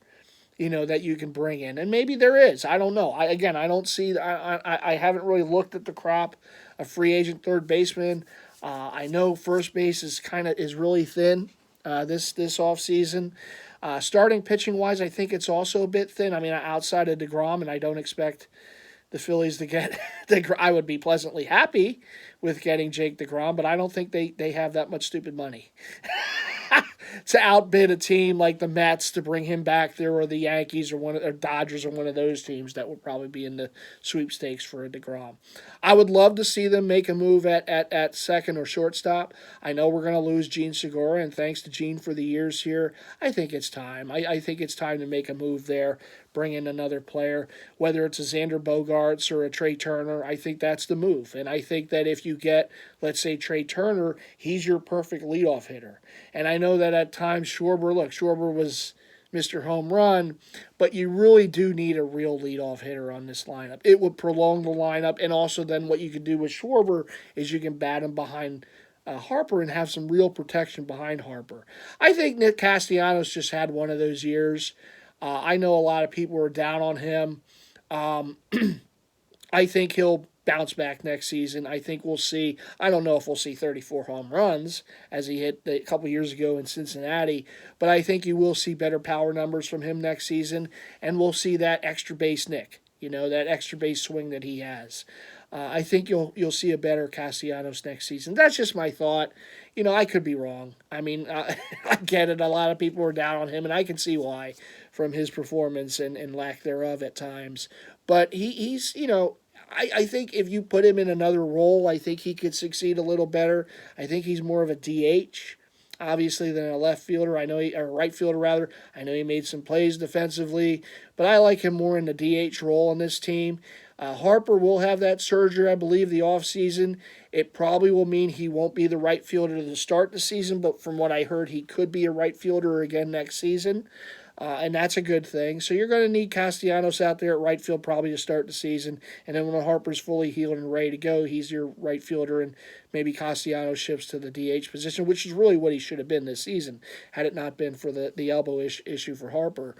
That you can bring in. And maybe there is. I don't know. I don't see, I haven't really looked at the crop of free agent third baseman. I know first base is really thin this offseason. Starting pitching wise, I think it's also a bit thin. I mean, outside of DeGrom, and I don't expect the Phillies to get I would be pleasantly happy with getting Jake DeGrom, but I don't think they have that much stupid money to outbid a team like the Mets to bring him back there, or the Yankees, or Dodgers, or one of those teams that would probably be in the sweepstakes for a DeGrom. I would love to see them make a move at second or shortstop. I know we're going to lose Gene Segura, and thanks to Gene for the years here, I think it's time. I think it's time to make a move there, bring in another player, whether it's a Xander Bogaerts or a Trey Turner. I think that's the move. And I think that if you get, let's say, Trey Turner, he's your perfect leadoff hitter. And I know that at times Schwarber was Mr. Home Run, but you really do need a real leadoff hitter on this lineup. It would prolong the lineup, and also then what you can do with Schwarber is you can bat him behind Harper and have some real protection behind Harper. I think Nick Castellanos just had one of those years. I know a lot of people are down on him. I think he'll bounce back next season. I think we'll see, I don't know if we'll see 34 home runs as he hit a couple years ago in Cincinnati, but I think you will see better power numbers from him next season, and we'll see that extra base Nick, that extra base swing that he has. I think you'll see a better Castellanos next season. That's just my thought. I could be wrong. I mean, I get it. A lot of people are down on him, and I can see why from his performance and lack thereof at times. But he's, I think if you put him in another role, I think he could succeed a little better. I think he's more of a DH, obviously, than a left fielder. Or right fielder rather. I know he made some plays defensively, but I like him more in the DH role on this team. Harper will have that surgery, I believe, the offseason. It probably will mean he won't be the right fielder to start the season, but from what I heard, he could be a right fielder again next season, and that's a good thing. So you're going to need Castellanos out there at right field probably to start the season, and then when Harper's fully healed and ready to go, he's your right fielder, and maybe Castellanos shifts to the DH position, which is really what he should have been this season, had it not been for the elbow issue for Harper.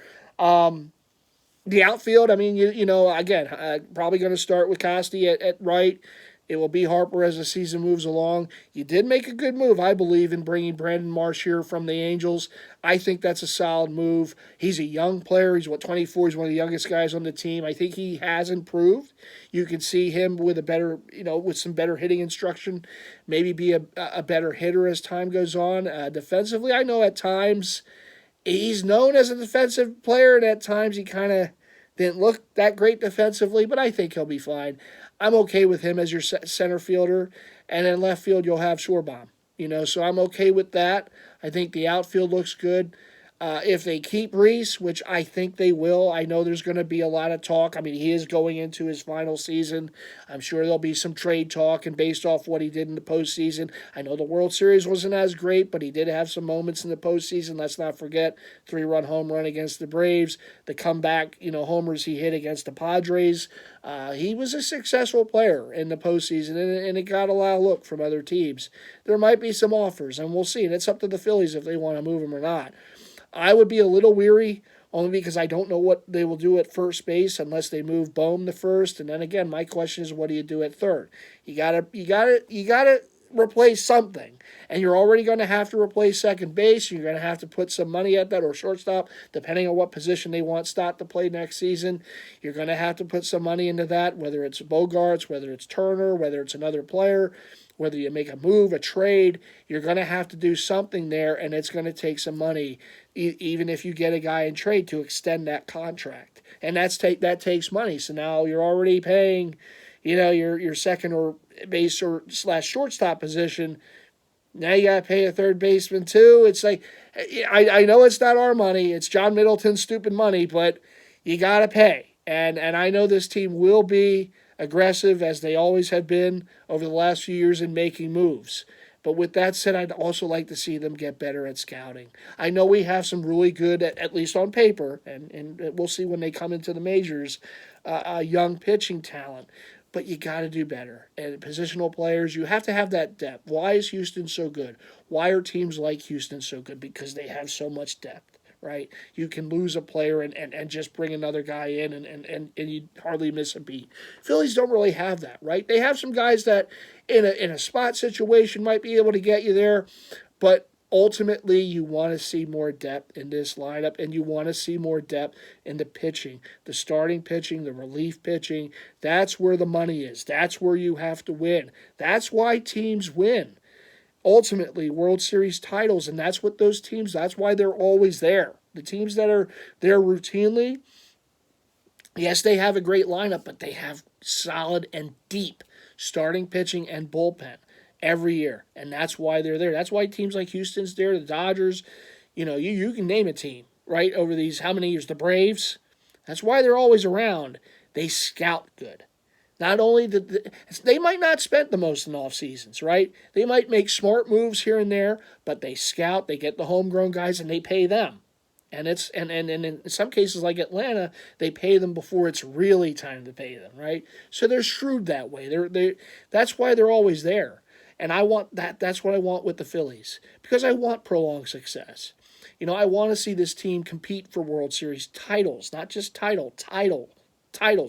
The outfield, I mean, again, probably going to start with Costi at right. It will be Harper as the season moves along. You did make a good move, I believe, in bringing Brandon Marsh here from the Angels. I think that's a solid move. He's a young player. He's, 24? He's one of the youngest guys on the team. I think he has improved. You can see him with a better, with some better hitting instruction, maybe be a better hitter as time goes on. Defensively, I know at times he's known as a defensive player, and at times he kind of didn't look that great defensively, but I think he'll be fine. I'm okay with him as your center fielder, and in left field you'll have Schwarbaum. So I'm okay with that. I think the outfield looks good. If they keep Reese, which I think they will, I know there's going to be a lot of talk. I mean, he is going into his final season. I'm sure there'll be some trade talk, and based off what he did in the postseason, I know the World Series wasn't as great, but he did have some moments in the postseason. Let's not forget 3-run home run against the Braves, the comeback, homers he hit against the Padres. He was a successful player in the postseason, and it got a lot of look from other teams. There might be some offers, and we'll see. And it's up to the Phillies if they want to move him or not. I would be a little weary only because I don't know what they will do at first base unless they move Bohm to first. And then again, my question is, what do you do at third? You gotta replace something, and you're already going to have to replace second base. You're going to have to put some money at that, or shortstop, depending on what position they want Stott to play next season. You're going to have to put some money into that, whether it's Bogarts, whether it's Turner, whether it's another player. Whether you make a move, a trade, you're going to have to do something there, and it's going to take some money, even if you get a guy in trade to extend that contract. And that takes money. So now you're already paying, your second or base or / shortstop position. Now you got to pay a third baseman too. It's like, I know it's not our money. It's John Middleton's stupid money, but you got to pay. And I know this team will be aggressive, as they always have been over the last few years in making moves. But with that said, I'd also like to see them get better at scouting. I know we have some really good, at least on paper, and we'll see when they come into the majors, young pitching talent. But you got to do better. And positional players, you have to have that depth. Why is Houston so good? Why are teams like Houston so good? Because they have so much depth. Right? You can lose a player and just bring another guy in and you hardly miss a beat. Phillies don't really have that, right? They have some guys that in a spot situation might be able to get you there, but ultimately you want to see more depth in this lineup, and you want to see more depth in the pitching, the starting pitching, the relief pitching. That's where the money is. That's where you have to win. That's why teams win. Ultimately, World Series titles, and that's why they're always there. The teams that are there routinely, yes, they have a great lineup, but they have solid and deep starting pitching and bullpen every year, and that's why they're there. That's why teams like Houston's there, the Dodgers, you can name a team, right, over these, how many years, the Braves, that's why they're always around. They scout good. Not only they might not spend the most in off seasons, right? They might make smart moves here and there, but they scout, they get the homegrown guys, and they pay them. And in some cases like Atlanta, they pay them before it's really time to pay them, right? So they're shrewd that way. That's why they're always there. And I want that. That's what I want with the Phillies, because I want prolonged success. I want to see this team compete for World Series titles, not just titles,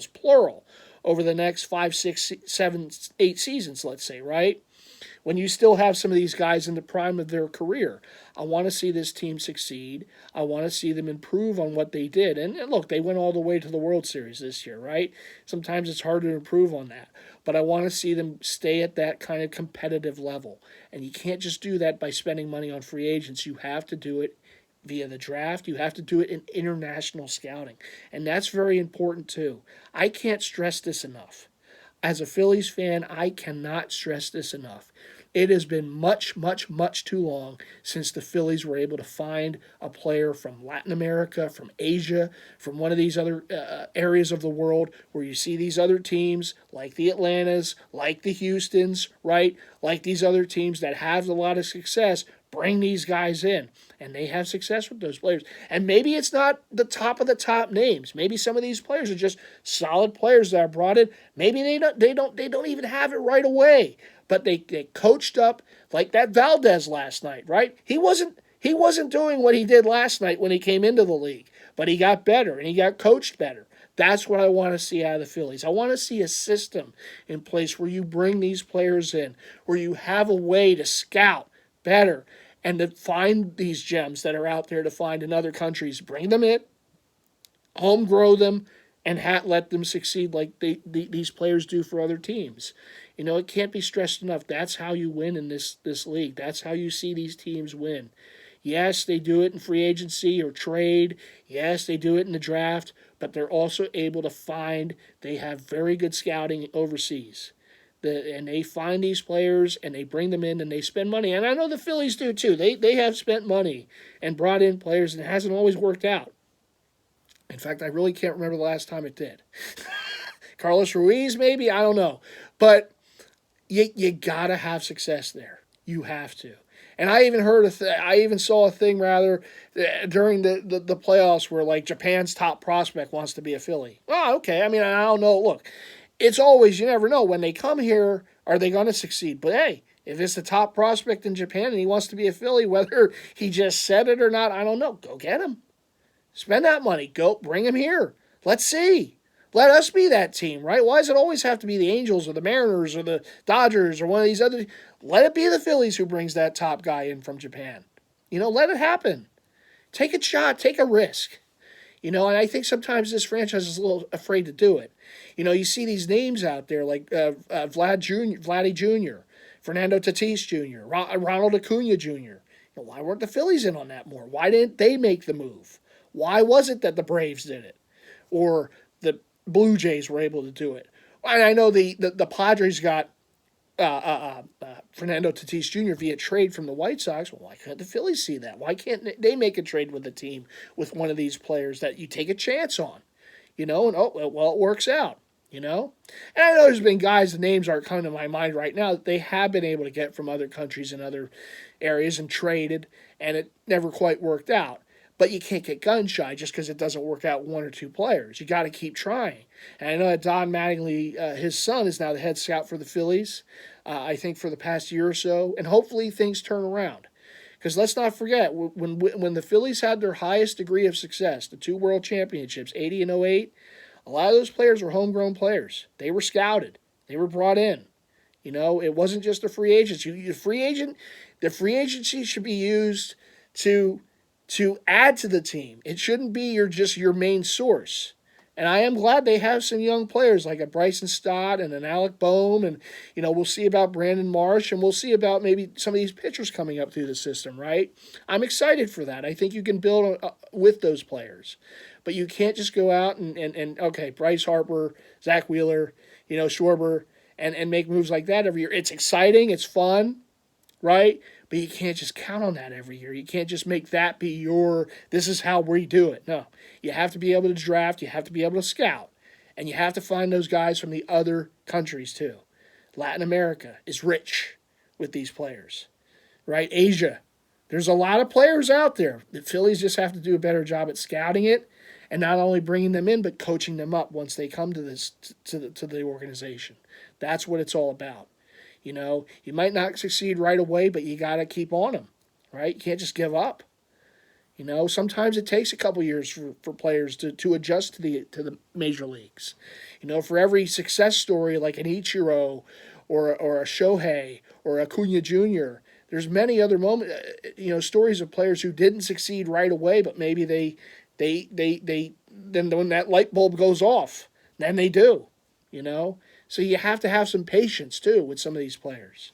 plural. over the next 5, 6, 7, 8 seasons, let's say, right? When you still have some of these guys in the prime of their career. I want to see this team succeed. I want to see them improve on what they did. And look, they went all the way to the World Series this year, right? Sometimes it's hard to improve on that. But I want to see them stay at that kind of competitive level. And you can't just do that by spending money on free agents. You have to do it via the draft. You have to do it in international scouting. And that's very important too. I can't stress this enough. As a Phillies fan, I cannot stress this enough. It has been much, much, much too long since the Phillies were able to find a player from Latin America, from Asia, from one of these other areas of the world where you see these other teams like the Atlantas, like the Houstons, right? Like these other teams that have a lot of success, bring these guys in. And they have success with those players. And maybe it's not the top of the top names. Maybe some of these players are just solid players that are brought in. Maybe they don't even have it right away. But they coached up like that Valdez last night, right? He wasn't doing what he did last night when he came into the league, but he got better and he got coached better. That's what I want to see out of the Phillies. I want to see a system in place where you bring these players in, where you have a way to scout better and to find these gems that are out there to find in other countries, bring them in, home grow them, and let them succeed like these players do for other teams. You know, it can't be stressed enough. That's how you win in this league. That's how you see these teams win. Yes, they do it in free agency or trade. Yes, they do it in the draft, but they're also able to find, they have very good scouting overseas. And they find these players and they bring them in and they spend money. And I know the Phillies do too. They have spent money and brought in players and it hasn't always worked out. In fact, I really can't remember the last time it did. Carlos Ruiz, maybe? I don't know. But you got to have success there. You have to. And I even I even saw a thing rather during the playoffs where like Japan's top prospect wants to be a Philly. Oh, okay. I mean, I don't know. Look, it's always, you never know. When they come here, are they going to succeed? But hey, if it's the top prospect in Japan and he wants to be a Philly, whether he just said it or not, I don't know. Go get him. Spend that money. Go bring him here. Let's see. Let us be that team, right? Why does it always have to be the Angels or the Mariners or the Dodgers or one of these other? Let it be the Phillies who brings that top guy in from Japan. You know, let it happen. Take a shot. Take a risk. You know, and I think sometimes this franchise is a little afraid to do it. You know, you see these names out there like Vladdy Jr., Fernando Tatis Jr., Ronald Acuna Jr. You know, why weren't the Phillies in on that more? Why didn't they make the move? Why was it that the Braves did it? Or the Blue Jays were able to do it? And I know the Padres got Fernando Tatis Jr. via trade from the White Sox. Well, why can't the Phillies see that? Why can't they make a trade with the team with one of these players that you take a chance on? You know, and it works out, you know? And I know there's been guys, the names aren't coming to my mind right now, that they have been able to get from other countries and other areas and traded, and it never quite worked out. But you can't get gun shy just because it doesn't work out one or two players. You got to keep trying. And I know that Don Mattingly, his son, is now the head scout for the Phillies, I think for the past year or so. And hopefully things turn around. Because let's not forget, when the Phillies had their highest degree of success, the 2 world championships, 80 and 08, a lot of those players were homegrown players. They were scouted. They were brought in. You know, it wasn't just a free agent. The free agency should be used to add to the team. It shouldn't be your main source. And I am glad they have some young players like a Bryson Stott and an Alec Boehm, and you know, we'll see about Brandon Marsh, and we'll see about maybe some of these pitchers coming up through the system, right? I'm excited for that. I think you can build with those players. But you can't just go out and okay, Bryce Harper, Zach Wheeler, you know, Schwarber, and make moves like that every year. It's exciting, it's fun, right? But you can't just count on that every year. You can't just make that be this is how we do it. No. You have to be able to draft. You have to be able to scout. And you have to find those guys from the other countries too. Latin America is rich with these players, right? Asia. There's a lot of players out there. The Phillies just have to do a better job at scouting it and not only bringing them in, but coaching them up once they come to the organization. That's what it's all about. You know, you might not succeed right away, but you got to keep on them, right? You can't just give up. Sometimes it takes a couple years for players to adjust to the major leagues. For every success story like an Ichiro or a Shohei or a Cunha Jr., there's many other stories of players who didn't succeed right away, but maybe they then when that light bulb goes off, then they do. So you have to have some patience too with some of these players.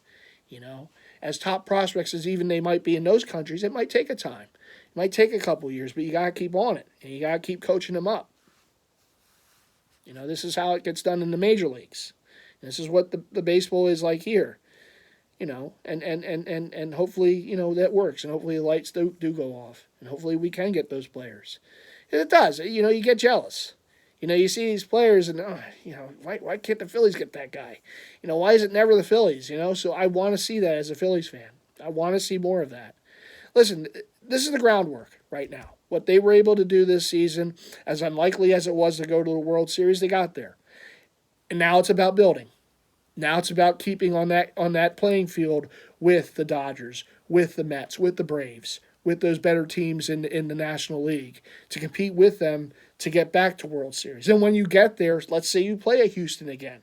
As top prospects as even they might be in those countries, it might take a time. It might take a couple years, but you got to keep on it, and you got to keep coaching them up. This is how it gets done in the major leagues. This is what the baseball is like here. And hopefully, that works, and hopefully the lights do go off, and hopefully we can get those players. And it does. You get jealous. You see these players, and why can't the Phillies get that guy? Why is it never the Phillies? So I want to see that as a Phillies fan. I want to see more of that. Listen, this is the groundwork right now. What they were able to do this season, as unlikely as it was to go to the World Series, they got there. And now it's about building. Now it's about keeping on that playing field with the Dodgers, with the Mets, with the Braves, with those better teams in the National League, to compete with them to get back to World Series. And when you get there, let's say you play at Houston again.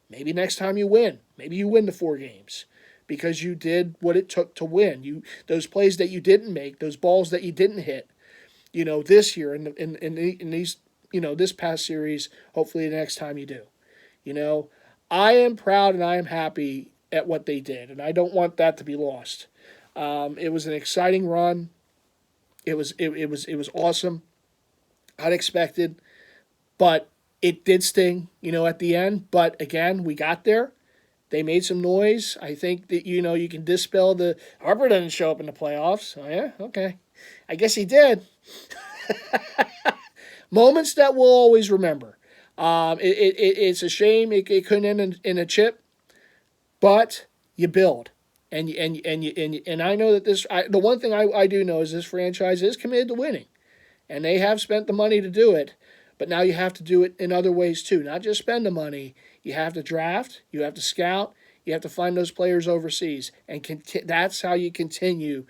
Maybe next time you win. Maybe you win the 4 games because you did what it took to win. Those plays that you didn't make, those balls that you didn't hit, this year in these, this past series, hopefully the next time you do. I am proud and I am happy at what they did, and I don't want that to be lost. It was an exciting run. It was awesome, unexpected, but it did sting, at the end. But again, we got there. They made some noise. I think that you can dispel the Harper didn't show up in the playoffs. Oh yeah, okay, I guess he did. Moments that we'll always remember. It's a shame it couldn't end in a chip, but you build. And I know that the one thing I do know is this franchise is committed to winning, and they have spent the money to do it. But now you have to do it in other ways too. Not just spend the money. You have to draft. You have to scout. You have to find those players overseas, and that's how you continue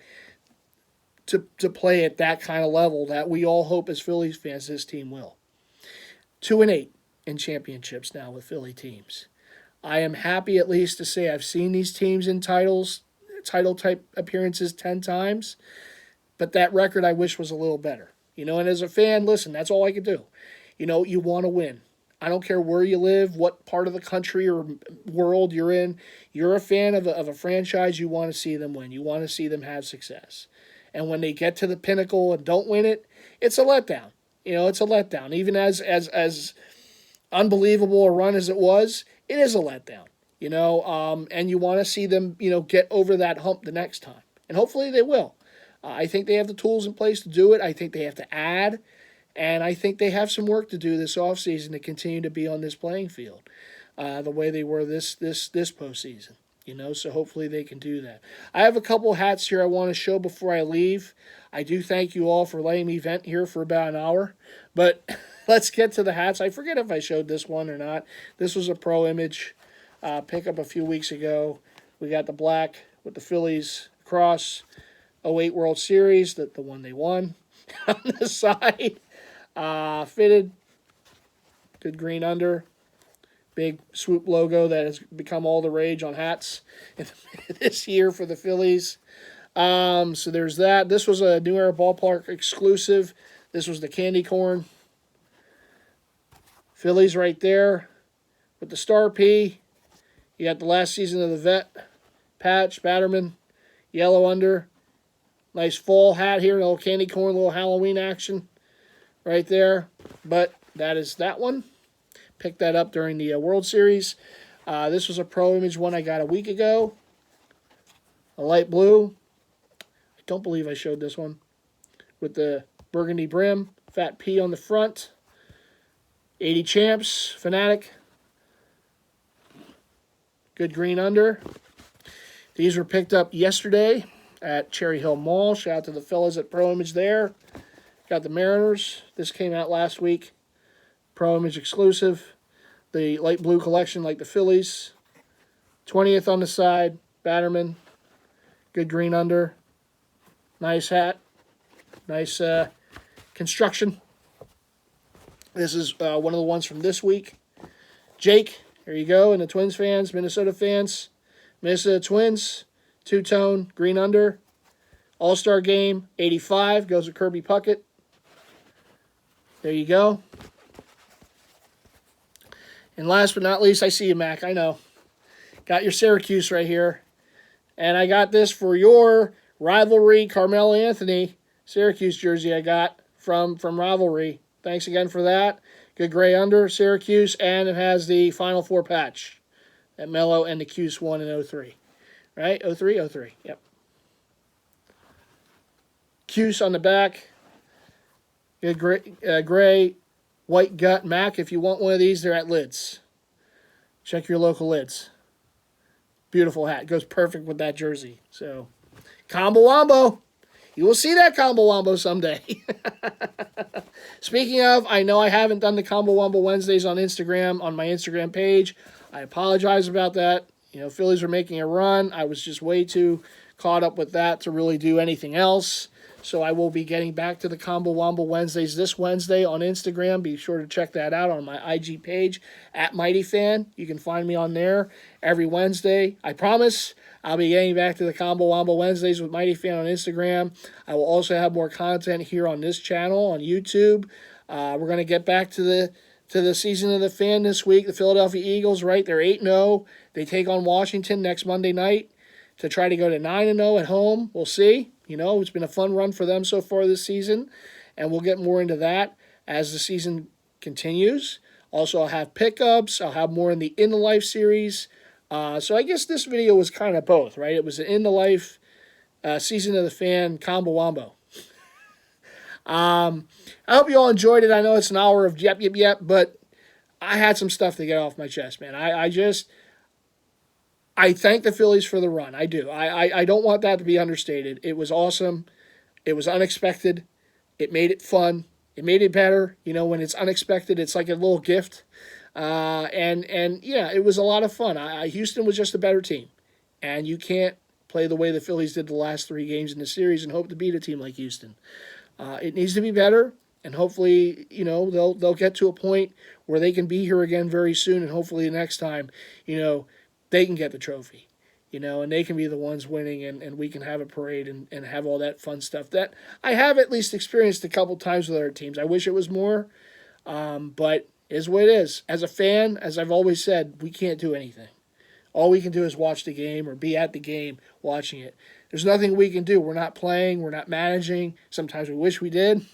to play at that kind of level that we all hope as Phillies fans this team will. 2-8 in championships now with Philly teams. I am happy at least to say I've seen these teams in title type appearances 10 times, but that record I wish was a little better. And as a fan, listen, that's all I can do. You want to win. I don't care where you live, what part of the country or world you're in. You're a fan of a franchise, you want to see them win. You want to see them have success. And when they get to the pinnacle and don't win it, it's a letdown. It's a letdown. Even as unbelievable a run as it was, it is a letdown. And you want to see them, get over that hump the next time. And hopefully they will. I think they have the tools in place to do it. I think they have to add. And I think they have some work to do this offseason to continue to be on this playing field the way they were this postseason. So hopefully they can do that. I have a couple hats here I want to show before I leave. I do thank you all for letting me vent here for about an hour. But let's get to the hats. I forget if I showed this one or not. This was a pro image pickup a few weeks ago. We got the black with the Phillies cross 08 World Series, the one they won on the side. Fitted. Good green under. Big swoop logo that has become all the rage on hats this year for the Phillies. So there's that. This was a New Era Ballpark exclusive. This was the candy corn. Phillies right there with the star P. You got the last season of the vet patch, Batterman, yellow under. Nice fall hat here, a little candy corn, little Halloween action right there. But that is that one. Picked that up during the World Series. This was a pro image one I got a week ago. A light blue. I don't believe I showed this one. With the burgundy brim. Fat P on the front. 80 Champs. Fanatic. Good green under. These were picked up yesterday at Cherry Hill Mall. Shout out to the fellas at Pro Image there. Got the Mariners. This came out last week. Pro Image exclusive. The light blue collection like the Phillies. 20th on the side. Batterman. Good green under. Nice hat. Nice construction. This is one of the ones from this week. Jake, here you go. And the Twins fans, Minnesota fans. Minnesota Twins, two-tone, green under. All-Star Game, 85, goes with Kirby Puckett. There you go. And last but not least, I see you, Mac. I know. Got your Syracuse right here. And I got this for your Rivalry Carmelo Anthony Syracuse jersey I got from Rivalry. Thanks again for that. Good gray under, Syracuse, and it has the Final Four patch that Melo and the Cuse won in 03. Right? 03? 03. Yep. Cuse on the back. Good gray, white gut Mac. If you want one of these, they're at Lids. Check your local Lids. Beautiful hat. Goes perfect with that jersey. So, Combo Wombo. You will see that Combo Wombo someday. Speaking of, I know I haven't done the Combo Wombo Wednesdays on Instagram, on my Instagram page. I apologize about that. You know, Phillies were making a run. I was just way too caught up with that to really do anything else. So I will be getting back to the Combo Wombo Wednesdays this Wednesday on Instagram. Be sure to check that out on my IG page, at MightyFan. You can find me on there every Wednesday. I promise I'll be getting back to the Combo Wombo Wednesdays with MightyFan on Instagram. I will also have more content here on this channel, on YouTube. We're going to get back to the season of the fan this week. The Philadelphia Eagles, right? They're 8-0. They take on Washington next Monday night to try to go to 9-0 at home. We'll see. You know, it's been a fun run for them so far this season, and we'll get more into that as the season continues. Also, I'll have pickups. I'll have more in the In the Life series. So I guess this video was kind of both, right? It was an In the Life season of the fan combo wombo. I hope you all enjoyed it. I know it's an hour of yep, but I had some stuff to get off my chest, man. I thank the Phillies for the run. I do. I don't want that to be understated. It was awesome. It was unexpected. It made it fun. It made it better. You know, when it's unexpected, it's like a little gift. And yeah, it was a lot of fun. Houston was just a better team. And you can't play the way the Phillies did the last 3 games in the series and hope to beat a team like Houston. It needs to be better. And hopefully, you know, they'll get to a point where they can be here again very soon. And hopefully the next time, you know, they can get the trophy, you know, and they can be the ones winning, and we can have a parade and have all that fun stuff that I have at least experienced a couple times with other teams. I wish it was more, but it is what it is. As a fan, as I've always said, we can't do anything. All we can do is watch the game or be at the game watching it. There's nothing we can do. We're not playing. We're not managing. Sometimes we wish we did,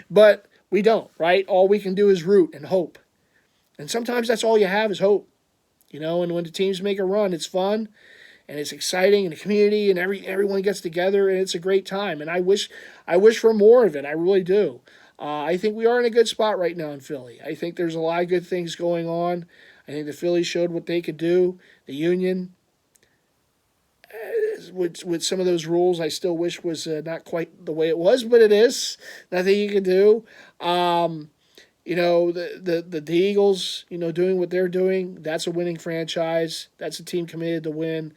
but we don't, right? All we can do is root and hope. And sometimes that's all you have is hope. You know, and when the teams make a run, it's fun, and it's exciting, and the community, and everyone gets together, and it's a great time. And I wish for more of it. I really do. I think we are in a good spot right now in Philly. I think there's a lot of good things going on. I think the Phillies showed what they could do. The Union, with some of those rules, I still wish was not quite the way it was, but it is. Nothing you can do. You know, the Eagles, you know, doing what they're doing, that's a winning franchise. That's a team committed to win.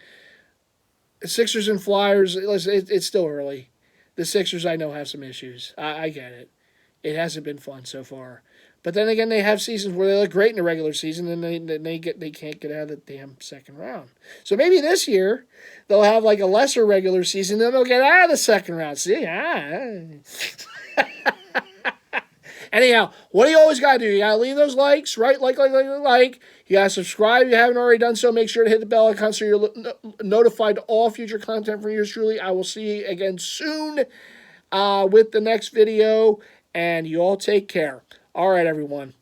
The Sixers and Flyers, it's still early. The Sixers, I know, have some issues. I get it. It hasn't been fun so far. But then again, they have seasons where they look great in the regular season, and they can't get out of the damn second round. So maybe this year, they'll have like a lesser regular season, then they'll get out of the second round. See? Anyhow, what do you always got to do? You got to leave those likes, right? Like. You got to subscribe if you haven't already done so. Make sure to hit the bell icon so you're notified to all future content from yours truly. I will see you again soon with the next video, and you all take care. All right, everyone.